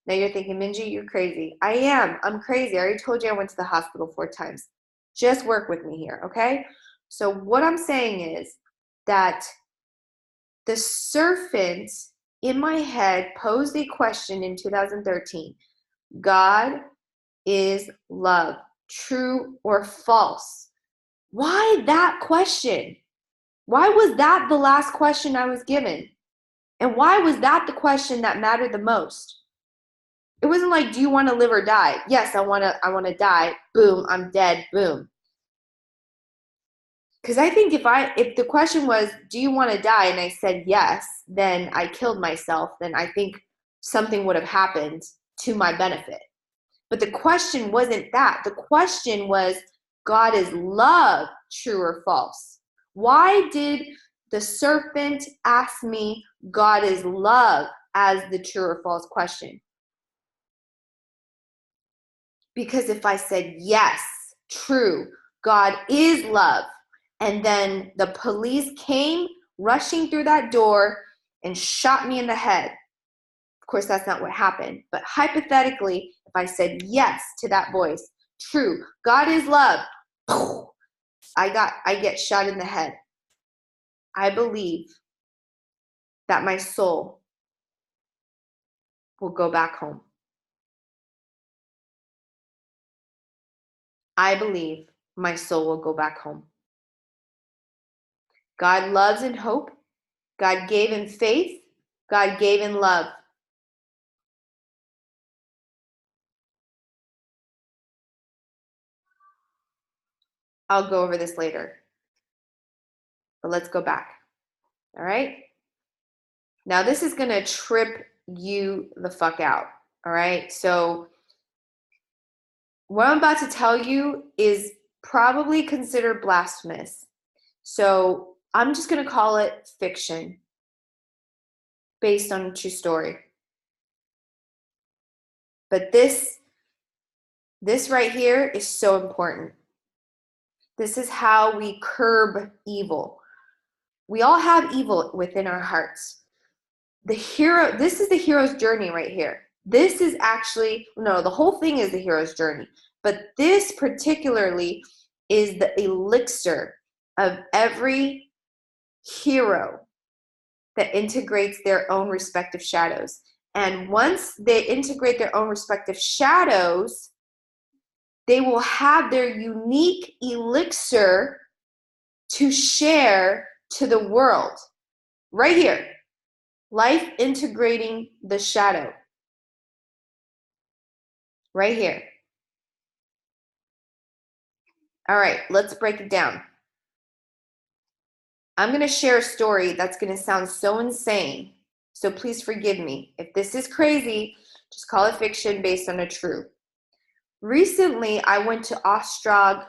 Now you're thinking, Minji, you're crazy. I am. I'm crazy. I already told you I went to the hospital 4 times. Just work with me here, okay? So what I'm saying is that the serpent in my head posed a question in 2013. God is love, true or false? Why that question? Why was that the last question I was given? And why was that the question that mattered the most? It wasn't like, do you want to live or die? Yes, I want to die. Boom, I'm dead. Boom. Because I think if the question was, do you want to die? And I said yes, then I killed myself. Then I think something would have happened to my benefit. But the question wasn't that. The question was, God is love, true or false? Why did the serpent ask me, God is love, as the true or false question? Because if I said yes, true, God is love, and then the police came rushing through that door and shot me in the head. Of course, that's not what happened. But hypothetically, if I said yes to that voice, true, God is love, I get shot in the head. I believe that my soul will go back home. I believe my soul will go back home. God loves in hope. God gave in faith. God gave in love. I'll go over this later. But let's go back. All right? Now, this is going to trip you the fuck out. All right? So, what I'm about to tell you is probably considered blasphemous. So, I'm just going to call it fiction based on a true story. But this right here is so important. This is how we curb evil. We all have evil within our hearts. This is the hero's journey right here. This is actually, no, the whole thing is the hero's journey. But this particularly is the elixir of every hero that integrates their own respective shadows. And once they integrate their own respective shadows, they will have their unique elixir to share to the world. Right here. Life integrating the shadow. Right here. All right, let's break it down. I'm going to share a story that's going to sound so insane. So please forgive me. If this is crazy, just call it fiction based on a true. Recently, I went to Ostrog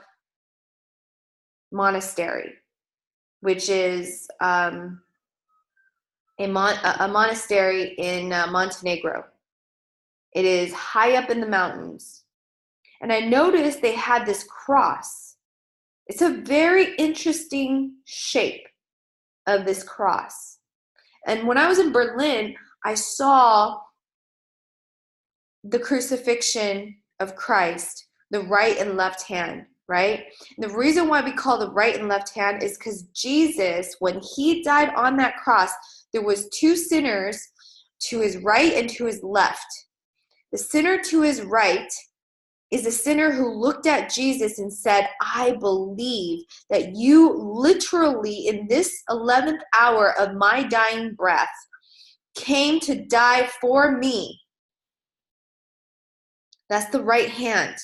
Monastery, which is a monastery in Montenegro. It is high up in the mountains. And I noticed they had this cross. It's a very interesting shape of this cross. And when I was in Berlin, I saw the crucifixion of Christ, the right and left hand, right? And the reason why we call the right and left hand is because Jesus, when he died on that cross, there was 2 sinners to his right and to his left. The sinner to his right is a sinner who looked at Jesus and said, I believe that you literally in this 11th hour of my dying breath came to die for me. That's the right hand.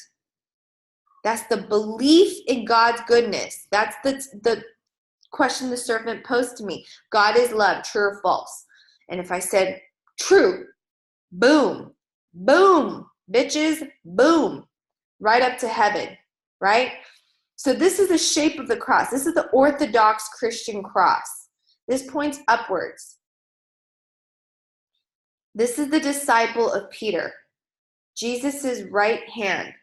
That's the belief in God's goodness. That's the question the servant posed to me. God is love, true or false? And if I said true, boom, boom, bitches, boom, right up to heaven, right? So this is the shape of the cross. This is the Orthodox Christian cross. This points upwards. This is the disciple of Peter, Jesus's right hand.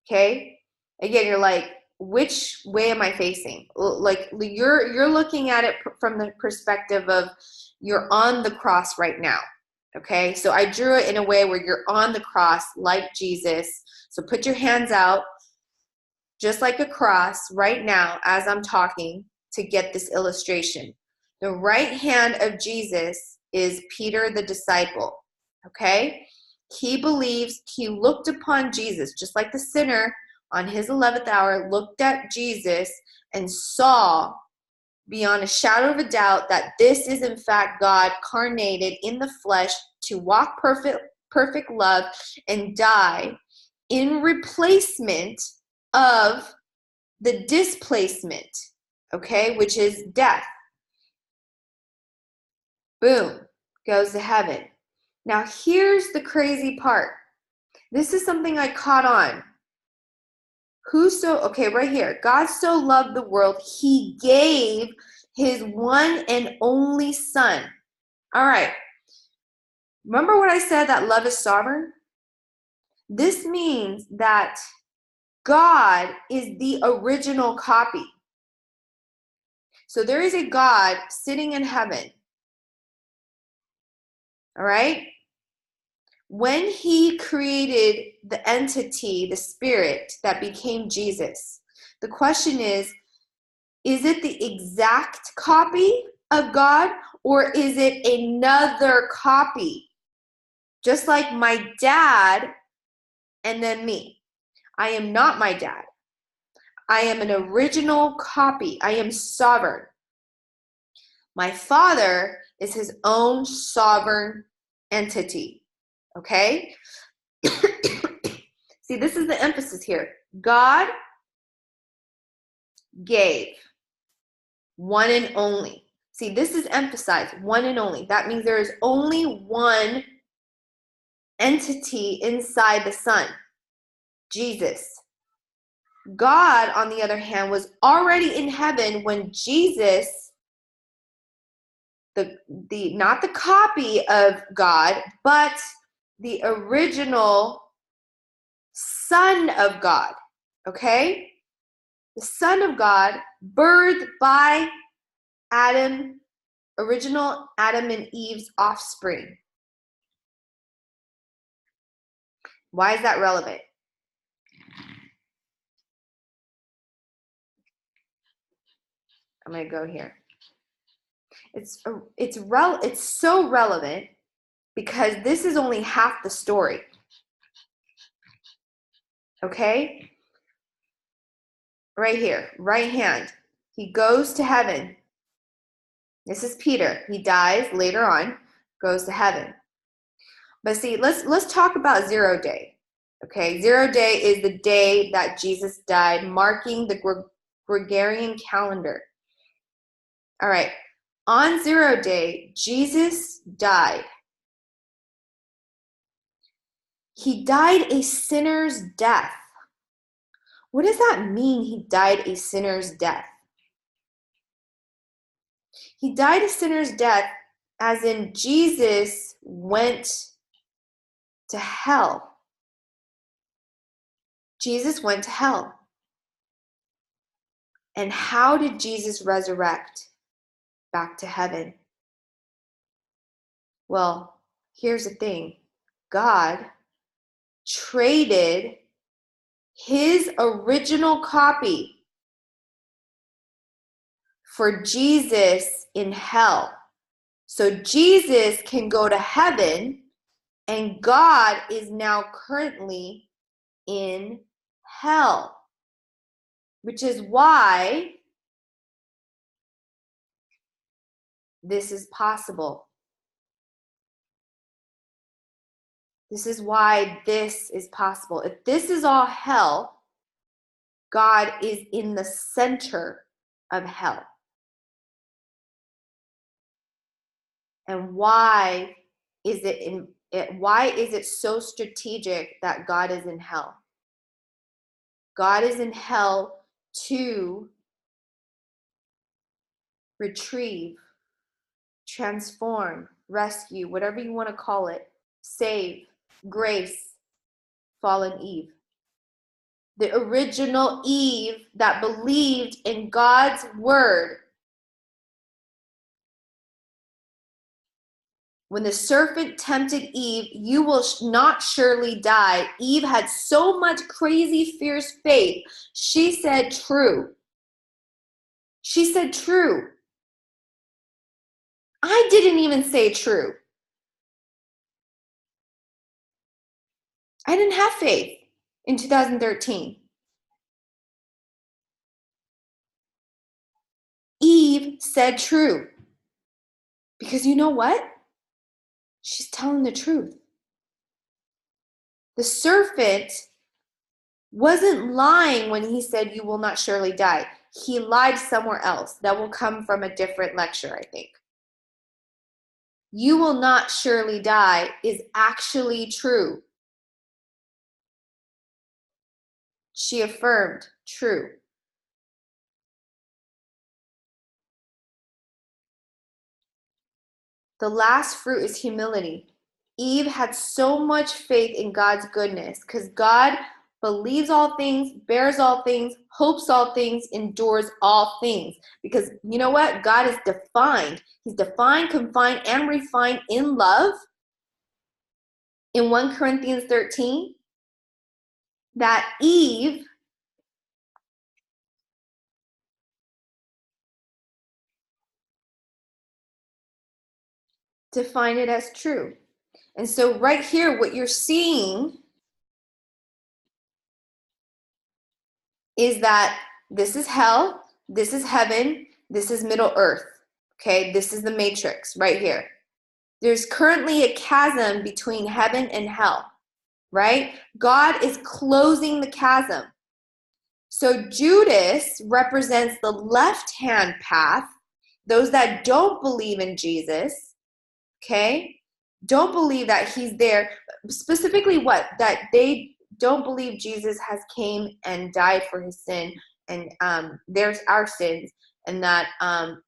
Okay? Again, you're like, which way am I facing? Like you're looking at it from the perspective of you're on the cross right now. Okay? So I drew it in a way where you're on the cross like Jesus. So put your hands out just like a cross right now as I'm talking to get this illustration. The right hand of Jesus is Peter the disciple. Okay? He believes, he looked upon Jesus, just like the sinner on his 11th hour looked at Jesus and saw beyond a shadow of a doubt that this is in fact God incarnated in the flesh to walk perfect love and die in replacement of the displacement, okay, which is death. Boom, goes to heaven. Now here's the crazy part. This is something I caught on. Okay, right here. God so loved the world, he gave his one and only son. All right. Remember what I said that love is sovereign? This means that God is the original copy. So there is a God sitting in heaven. All right? When he created the entity, the spirit that became Jesus, the question is it the exact copy of God or is it another copy? Just like my dad and then me. I am not my dad. I am an original copy. I am sovereign. My father is his own sovereign entity. Okay? See, this is the emphasis here. God gave one and only. See, this is emphasized, one and only. That means there is only one entity inside the Son, Jesus. God, on the other hand, was already in heaven when Jesus, not the copy of God, but the original Son of God, okay? The Son of God, birthed by Adam, original Adam and Eve's offspring. Why is that relevant? I'm going to go here. It's so relevant because this is only half the story. Okay? Right here, right hand. He goes to heaven. This is Peter. He dies later on, goes to heaven. But see, let's talk about 0 day. Okay, 0 day is the day that Jesus died, marking the Gregorian calendar. All right, on 0 day, Jesus died. He died a sinner's death. What does that mean, he died a sinner's death? He died a sinner's death as in Jesus went to hell. Jesus went to hell. And how did Jesus resurrect back to heaven? Well, here's the thing. God traded his original copy for Jesus in hell. So Jesus can go to heaven, and God is now currently in hell, which is why this is possible. This is why this is possible. If this is all hell, God is in the center of hell. And why is it so strategic that God is in hell? God is in hell to retrieve, transform, rescue, whatever you want to call it, save, grace, fallen Eve. The original Eve that believed in God's word. When the serpent tempted Eve, you will not surely die. Eve had so much crazy, fierce faith. She said true. She said true. I didn't even say true. I didn't have faith in 2013. Eve said true. Because you know what? She's telling the truth. The serpent wasn't lying when he said you will not surely die. He lied somewhere else. That will come from a different lecture, I think. You will not surely die is actually true. She affirmed true. The last fruit is humility. Eve had so much faith in God's goodness because God believes all things, bears all things, hopes all things, endures all things. Because you know what? God is defined. He's defined, confined, and refined in love. In 1 Corinthians 13, that Eve defined it as true. And so right here, what you're seeing is that this is hell, this is heaven, this is Middle Earth. Okay, this is the matrix right here. There's currently a chasm between heaven and hell, right? God is closing the chasm. So Judas represents the left-hand path, those that don't believe in Jesus, okay? Don't believe that he's there. Specifically what? That they don't believe Jesus has came and died for his sin, and there's our sins, and that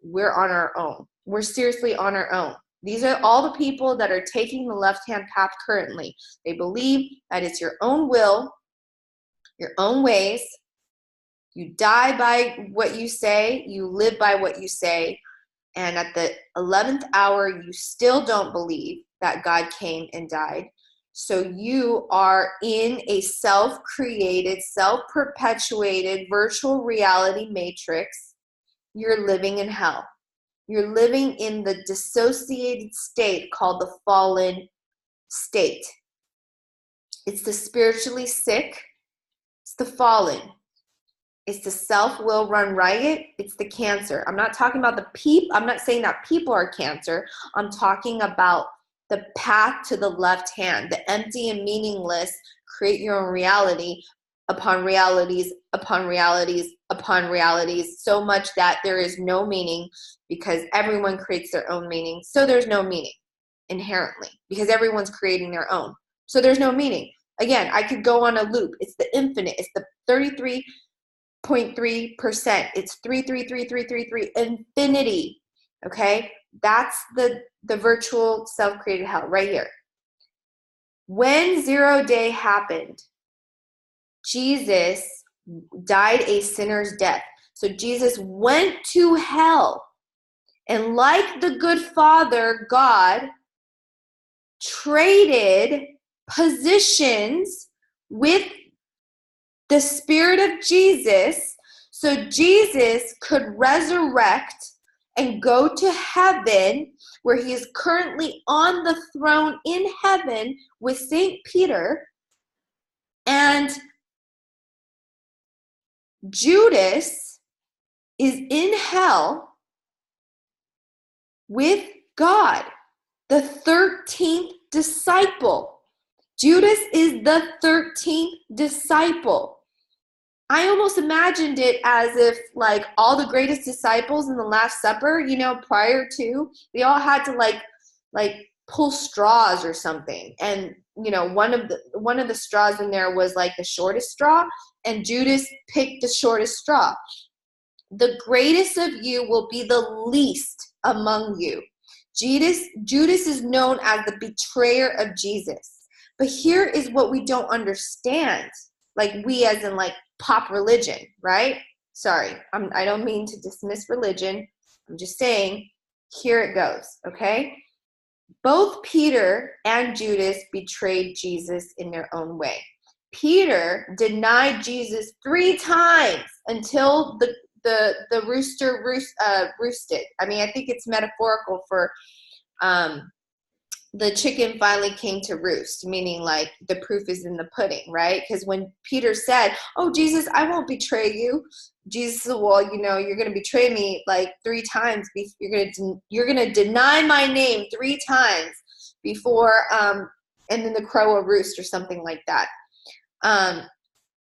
we're on our own. We're seriously on our own. These are all the people that are taking the left-hand path currently. They believe that it's your own will, your own ways. You die by what you say, you live by what you say, and at the 11th hour, you still don't believe that God came and died. So you are in a self-created, self-perpetuated virtual reality matrix. You're living in hell. You're living in the dissociated state called the fallen state. It's the spiritually sick. It's the fallen. It's the self-will run riot. It's the cancer. I'm not talking about I'm not saying that people are cancer. I'm talking about the path to the left hand, the empty and meaningless, create your own reality upon realities, upon realities, upon realities, so much that there is no meaning because everyone creates their own meaning. So there's no meaning inherently because everyone's creating their own. So there's no meaning. Again, I could go on a loop. It's the infinite. It's the 33.3%. It's 33333 infinity. Okay? That's the virtual self-created hell right here. When 0 day happened, Jesus died a sinner's death. So Jesus went to hell. And like the good Father, God traded positions with the Spirit of Jesus so Jesus could resurrect and go to heaven, where he is currently on the throne in heaven with St. Peter, and Judas is in hell with God, the 13th disciple. Judas is the 13th disciple. I almost imagined it as if like all the greatest disciples in the Last Supper, prior to, they all had to like pull straws or something. And one of the straws in there was like the shortest straw, and Judas picked the shortest straw. The greatest of you will be the least among you. Judas is known as the betrayer of Jesus. But here is what we don't understand. Like we as in like pop religion, right? Sorry, I don't mean to dismiss religion. I'm just saying, here it goes, okay? Both Peter and Judas betrayed Jesus in their own way. Peter denied Jesus 3 times until the rooster roosted. I mean, I think it's metaphorical for the chicken finally came to roost, meaning like the proof is in the pudding, right? Because when Peter said, "Oh, Jesus, I won't betray you," Jesus said, "Well, you're going to betray me like 3 times. You're going to deny my name 3 times before, and then the crow will roost," or something like that.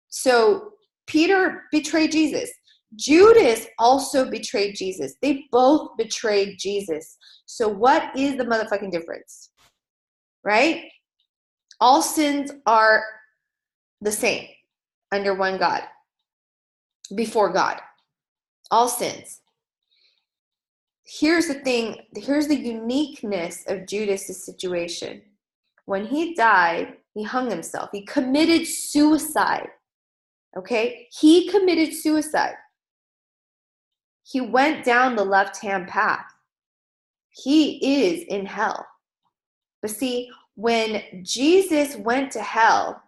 So Peter betrayed Jesus. Judas also betrayed Jesus. They both betrayed Jesus. So what is the motherfucking difference? Right? All sins are the same under one God, before God. All sins. Here's the thing. Here's the uniqueness of Judas' situation. When he died, he hung himself. He committed suicide. Okay? He committed suicide. He went down the left-hand path. He is in hell. But see, when Jesus went to hell,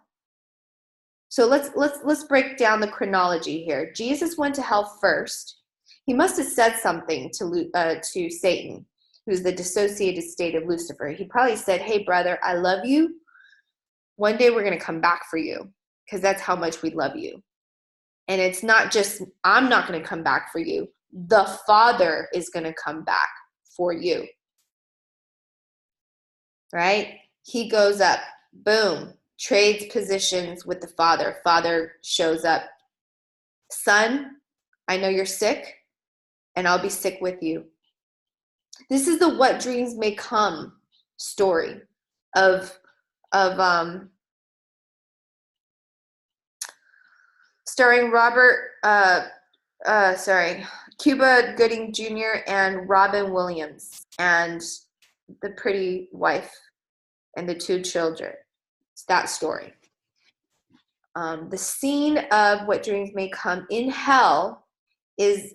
so let's break down the chronology here. Jesus went to hell first. He must have said something to Satan, who's the dissociated state of Lucifer. He probably said, "Hey, brother, I love you. One day we're going to come back for you, because that's how much we love you. And it's not just, I'm not going to come back for you. The Father is going to come back for you." Right? He goes up, boom, trades positions with the Father. Father shows up. "Son, I know you're sick, and I'll be sick with you." This is the "what dreams may come" story of starring Cuba Gooding Jr. and Robin Williams, and the pretty wife and the 2 children. It's that story. The scene of "what dreams may come" in hell is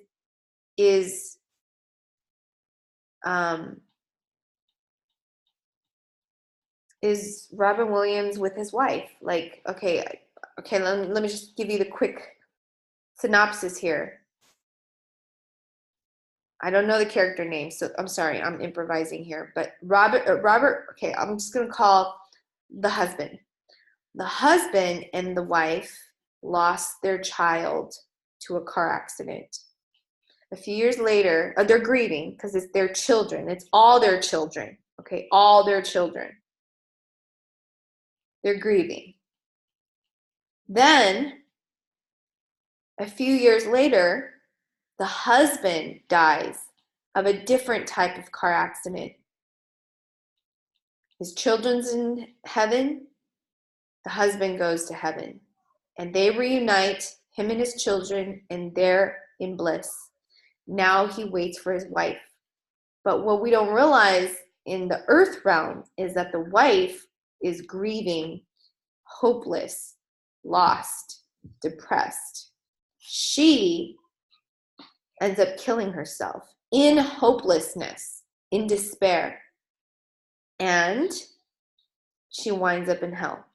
Robin Williams with his wife. Like, okay, let me just give you the quick synopsis here. I don't know the character name, so I'm sorry, I'm improvising here. But Robert, okay, I'm just going to call the husband. The husband and the wife lost their child to a car accident. A few years later, they're grieving because it's their children. It's all their children, okay? All their children. They're grieving. Then, a few years later, the husband dies of a different type of car accident. His children's in heaven. The husband goes to heaven. And they reunite, him and his children, and they're in bliss. Now he waits for his wife. But what we don't realize in the earth realm is that the wife is grieving, hopeless, lost, depressed. She ends up killing herself in hopelessness, in despair. And she winds up in hell.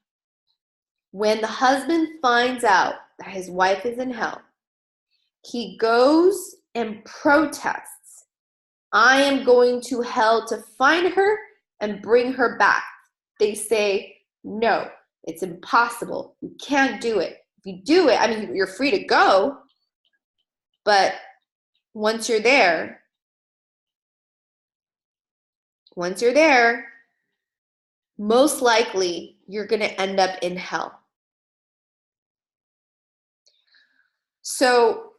When the husband finds out that his wife is in hell, he goes and protests I am going to hell to find her and bring her back. They say, no, it's impossible. You can't do it. If you do it, I mean, you're free to go, but once you're there, most likely you're going to end up in hell. So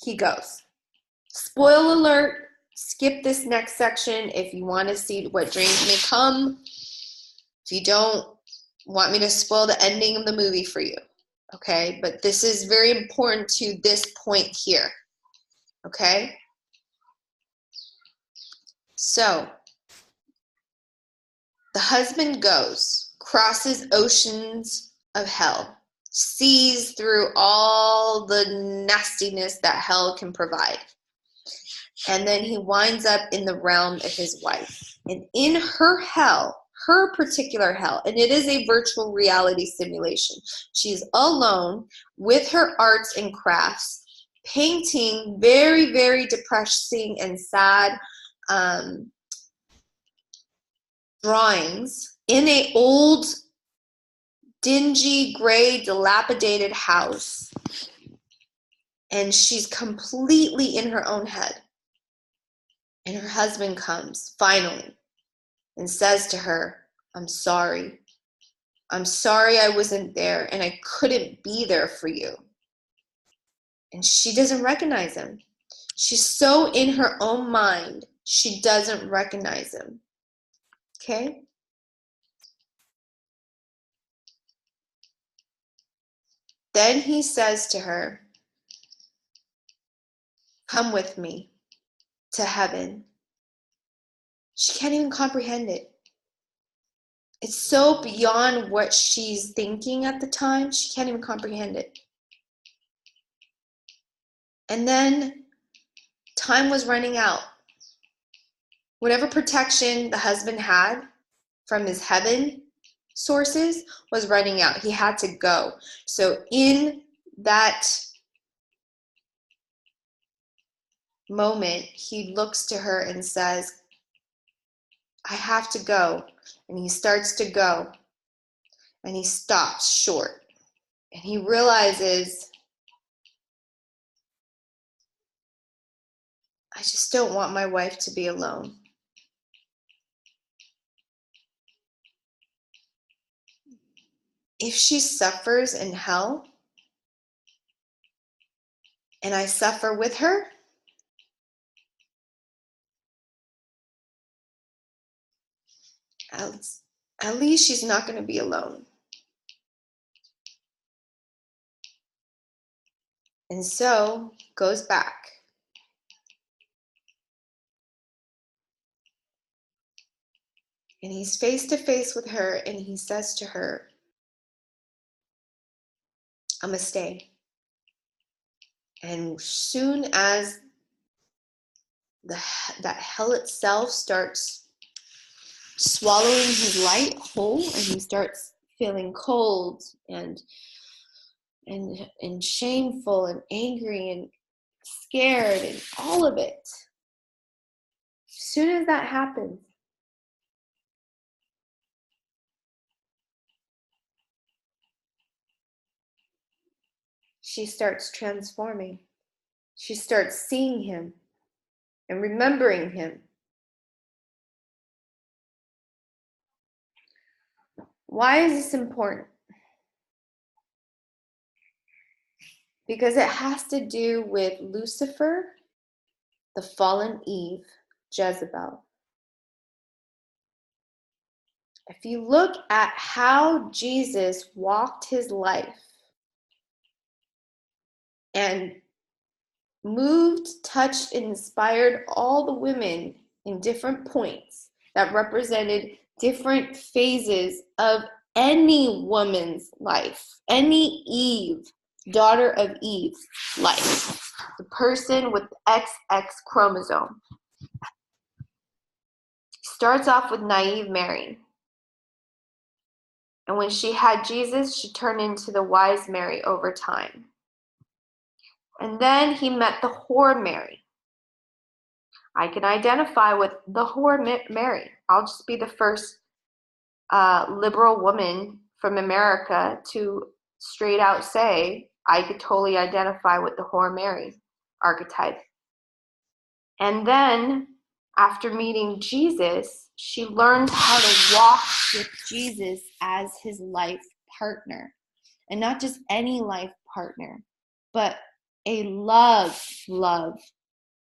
he goes. Spoiler alert, skip this next section if you want to see what dreams may come. If you don't want me to spoil the ending of the movie for you, okay? But this is very important to this point here, okay? So the husband goes, crosses oceans of hell, sees through all the nastiness that hell can provide. And then he winds up in the realm of his wife. And in her hell, her particular hell, and it is a virtual reality simulation, she's alone with her arts and crafts, painting very, very depressing and sad drawings in an old, dingy, gray, dilapidated house. And she's completely in her own head. And her husband comes, finally, and says to her, I'm sorry. I'm sorry I wasn't there and I couldn't be there for you. And she doesn't recognize him. She's so in her own mind, she doesn't recognize him. Okay? Then he says to her, come with me to heaven. She can't even comprehend it. It's so beyond what she's thinking at the time, she can't even comprehend it. And then time was running out. Whatever protection the husband had from his heaven sources was running out. He had to go. So in that moment, he looks to her and says, I have to go. And he starts to go. And he stops short. And he realizes, I just don't want my wife to be alone. If she suffers in hell, and I suffer with her, at least she's not going to be alone. And so goes back. And he's face to face with her and he says to her, I'm going to stay. And soon as that hell itself starts swallowing his light whole, and he starts feeling cold and shameful and angry and scared and all of it. As soon as that happens, she starts transforming. She starts seeing him and remembering him. Why is this important? Because it has to do with Lucifer, the fallen Eve, Jezebel. If you look at how Jesus walked his life and moved, touched, and inspired all the women in different points that represented different phases of any woman's life, any Eve, daughter of Eve life, the person with the XX chromosome. Starts off with naive Mary. And when she had Jesus, she turned into the wise Mary over time. And then he met the whore Mary. I can identify with the whore Mary. I'll just be the first liberal woman from America to straight out say I could totally identify with the whore Mary archetype. And then after meeting Jesus, she learned how to walk with Jesus as his life partner. And not just any life partner, but a love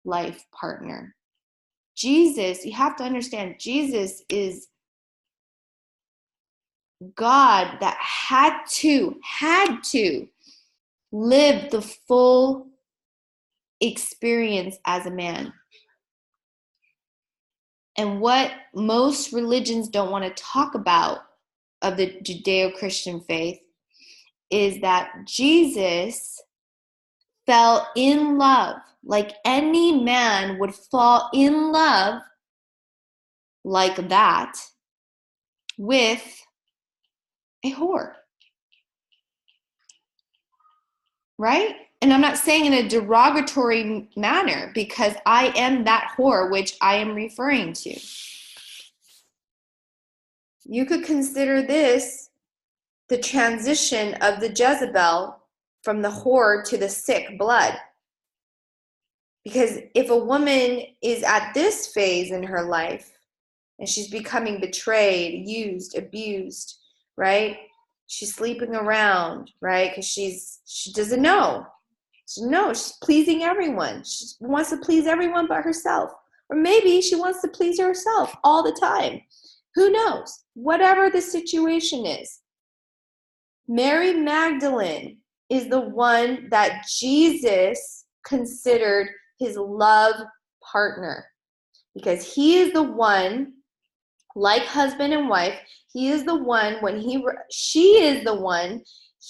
life partner. Jesus, you have to understand, Jesus is God that had to live the full experience as a man. And what most religions don't want to talk about of the Judeo-Christian faith is that Jesus fell in love, like any man would fall in love like that with a whore. Right? And I'm not saying in a derogatory manner, because I am that whore which I am referring to. You could consider this the transition of the Jezebel from the whore to the sick blood. Because if a woman is at this phase in her life and she's becoming betrayed, used, abused, right? She's sleeping around, right? Because she doesn't know. She's pleasing everyone. She wants to please everyone but herself. Or maybe she wants to please herself all the time. Who knows? Whatever the situation is. Mary Magdalene is the one that Jesus considered his love partner. Because he is the one, like husband and wife, he is the one she is the one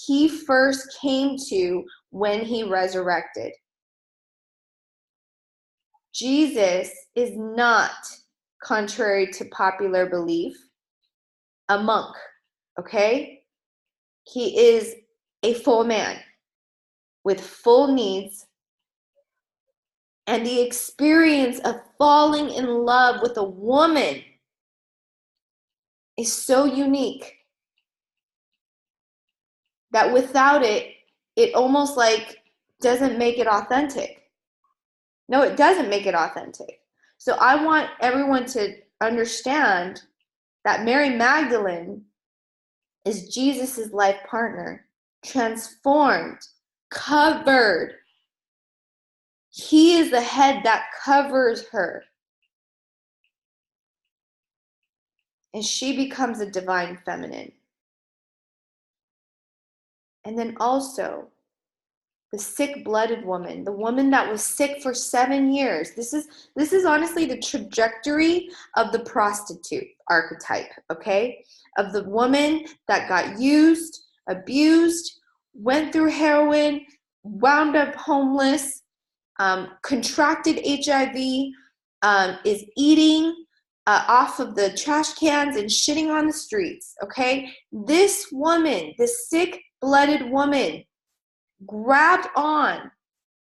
he first came to when he resurrected. Jesus is not, contrary to popular belief, a monk, okay? He is a full man with full needs, and the experience of falling in love with a woman is so unique that without it, it almost like doesn't make it authentic. No, it doesn't make it authentic. So I want everyone to understand that Mary Magdalene is Jesus's life partner, transformed, covered. He is the head that covers her. And she becomes a divine feminine. And then also, the sick-blooded woman, the woman that was sick for 7 years. This is honestly the trajectory of the prostitute archetype, okay? Of the woman that got used, abused, went through heroin, wound up homeless, contracted HIV, is eating off of the trash cans and shitting on the streets, okay? This woman, this sick-blooded woman, grabbed on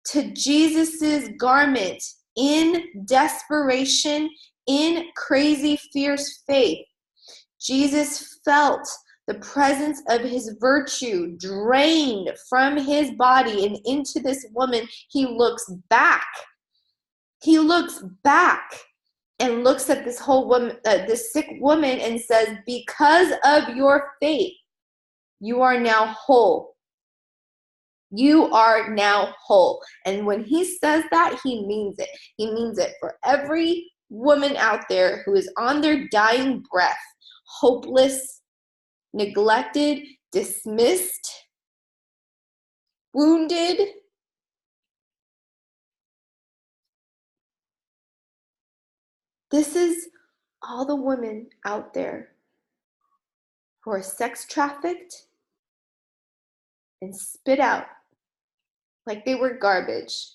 to Jesus's garment in desperation, in crazy, fierce faith. Jesus felt the presence of his virtue drained from his body and into this woman. He looks back. He looks back and looks at this whole woman, this sick woman, and says, "Because of your faith, you are now whole. You are now whole." And when he says that, he means it. He means it for every woman out there who is on their dying breath, hopeless, neglected, dismissed, wounded. This is all the women out there who are sex trafficked and spit out like they were garbage.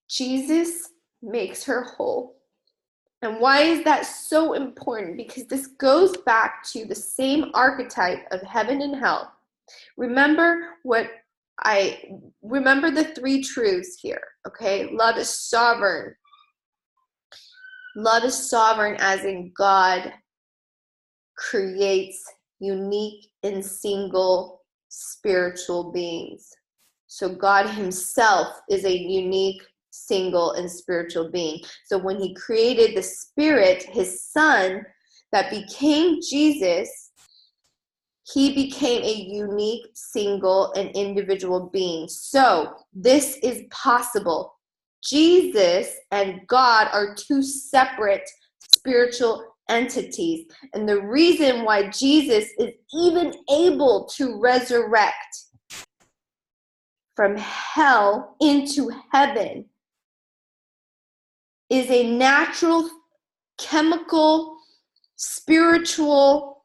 Jesus makes her whole. And why is that so important? Because this goes back to the same archetype of heaven and hell. Remember what I remember the three truths here, okay? Love is sovereign. Love is sovereign as in God creates unique and single spiritual beings. So God himself is a unique, single, and spiritual being. So when he created the Spirit, his Son, that became Jesus, he became a unique, single, and individual being. So this is possible. Jesus and God are two separate spiritual entities. And the reason why Jesus is even able to resurrect from hell into heaven is a natural, chemical, spiritual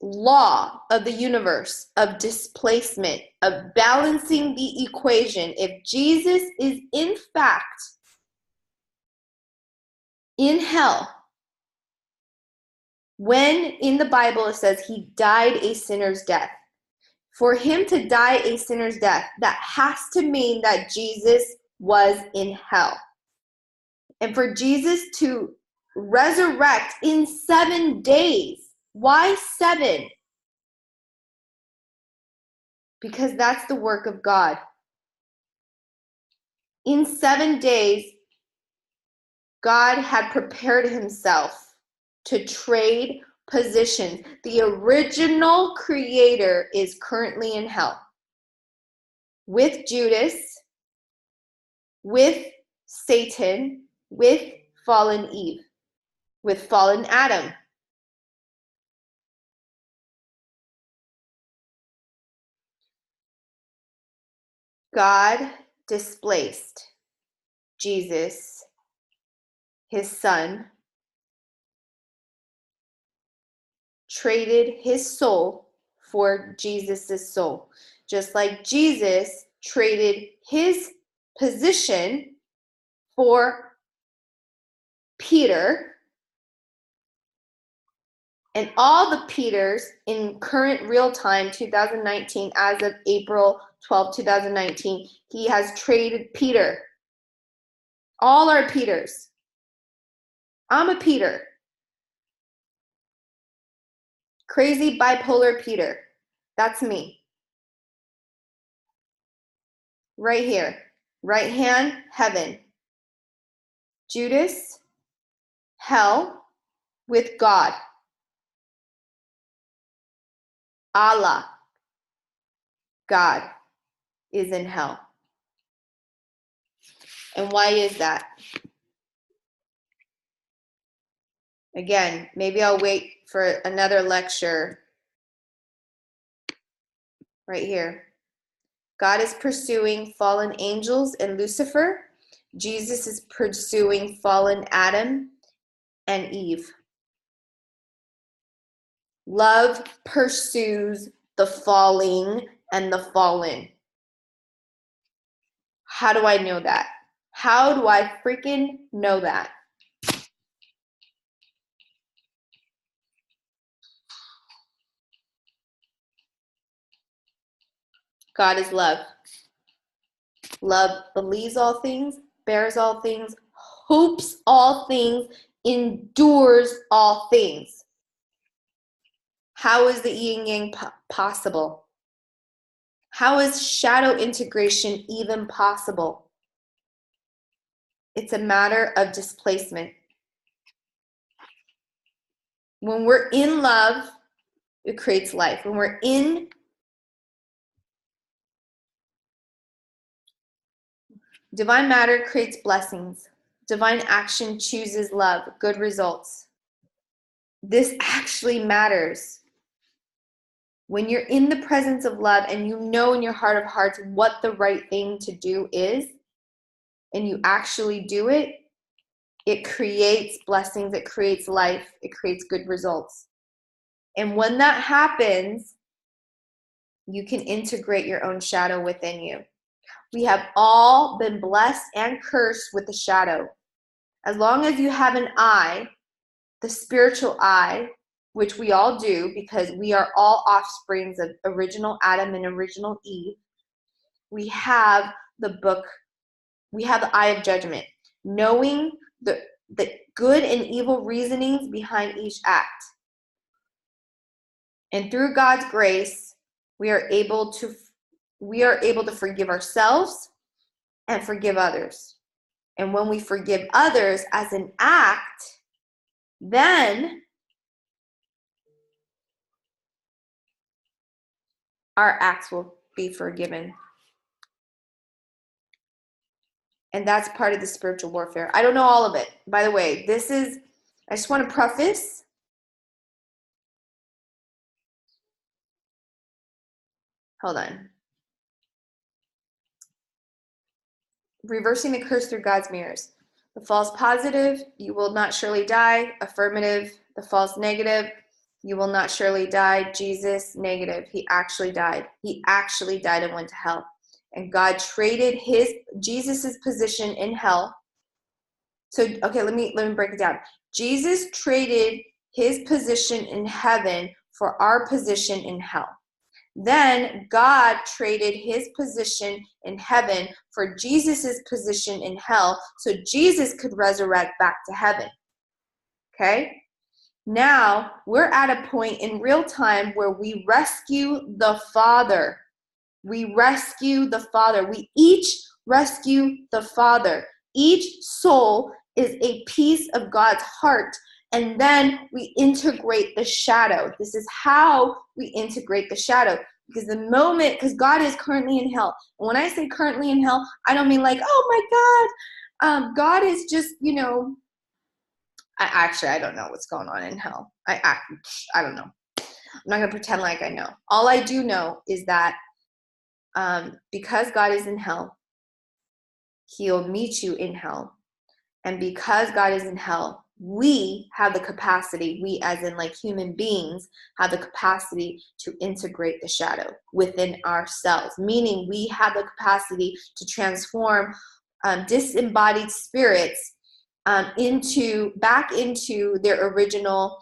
law of the universe, of displacement, of balancing the equation. If Jesus is in fact in hell, when in the Bible it says he died a sinner's death, for him to die a sinner's death, that has to mean that Jesus was in hell. And for Jesus to resurrect in 7 days, why 7? Because that's the work of God. In 7 days, God had prepared himself to trade positions. The original creator is currently in hell with Judas, with Satan, with fallen Eve, with fallen Adam. God displaced Jesus, his son, traded his soul for Jesus's soul. Just like Jesus traded his position for Peter, and all the Peters in current real time 2019, as of April 12, 2019, he has traded Peter. All are Peters. I'm a Peter. Crazy bipolar Peter. That's me. Right here. Right hand, heaven. Judas, hell with God. Allah, God, is in hell. And why is that? Again, maybe I'll wait for another lecture right here. God is pursuing fallen angels and Lucifer. Jesus is pursuing fallen Adam and Eve. Love pursues the falling and the fallen. How do I know that? How do I freaking know that? God is love. Love believes all things, bears all things, hopes all things, endures all things. How is the yin yang possible? How is shadow integration even possible? It's a matter of displacement. When we're in love, it creates life. When we're in divine matter, creates blessings. Divine action chooses love, good results. This actually matters. When you're in the presence of love and you know in your heart of hearts what the right thing to do is, and you actually do it, it creates blessings, it creates life, it creates good results. And when that happens, you can integrate your own shadow within you. We have all been blessed and cursed with the shadow. As long as you have an eye, the spiritual eye, which we all do because we are all offsprings of original Adam and original Eve, we have the book, we have the eye of judgment, knowing the good and evil reasonings behind each act. And through God's grace, we are able to forgive ourselves and forgive others. And when we forgive others as an act, then our acts will be forgiven. And that's part of the spiritual warfare. I don't know all of it. By the way, I just want to preface. Hold on. Reversing the curse through God's mirrors. The false positive, you will not surely die. Affirmative, the false negative, you will not surely die. Jesus, negative, he actually died. He actually died and went to hell. And God traded Jesus's position in hell. So, okay, let me break it down. Jesus traded his position in heaven for our position in hell. Then God traded his position in heaven for Jesus's position in hell, so Jesus could resurrect back to heaven. Okay? Now, we're at a point in real time where we rescue the Father. We rescue the Father. We each rescue the Father. Each soul is a piece of God's heart, and then we integrate the shadow. This is how we integrate the shadow. Because God is currently in hell. And when I say currently in hell, I don't mean like, oh my God, God is just, I don't know what's going on in hell. I don't know. I'm not going to pretend like I know. All I do know is that because God is in hell, he'll meet you in hell. And because God is in hell, we have the capacity, we as in like human beings, have the capacity to integrate the shadow within ourselves, meaning we have the capacity to transform disembodied spirits back into their original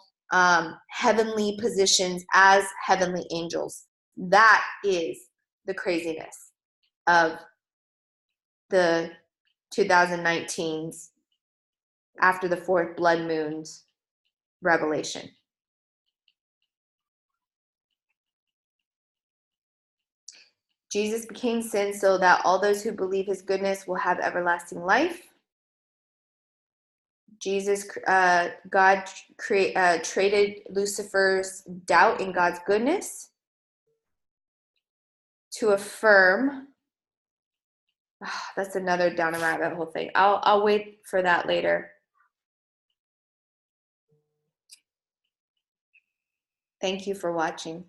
heavenly positions as heavenly angels. That is the craziness of the 2019's after the fourth blood moon's revelation. Jesus became sin so that all those who believe his goodness will have everlasting life. God traded Lucifer's doubt in God's goodness to affirm. That's another down a rabbit hole thing. I'll wait for that later. Thank you for watching.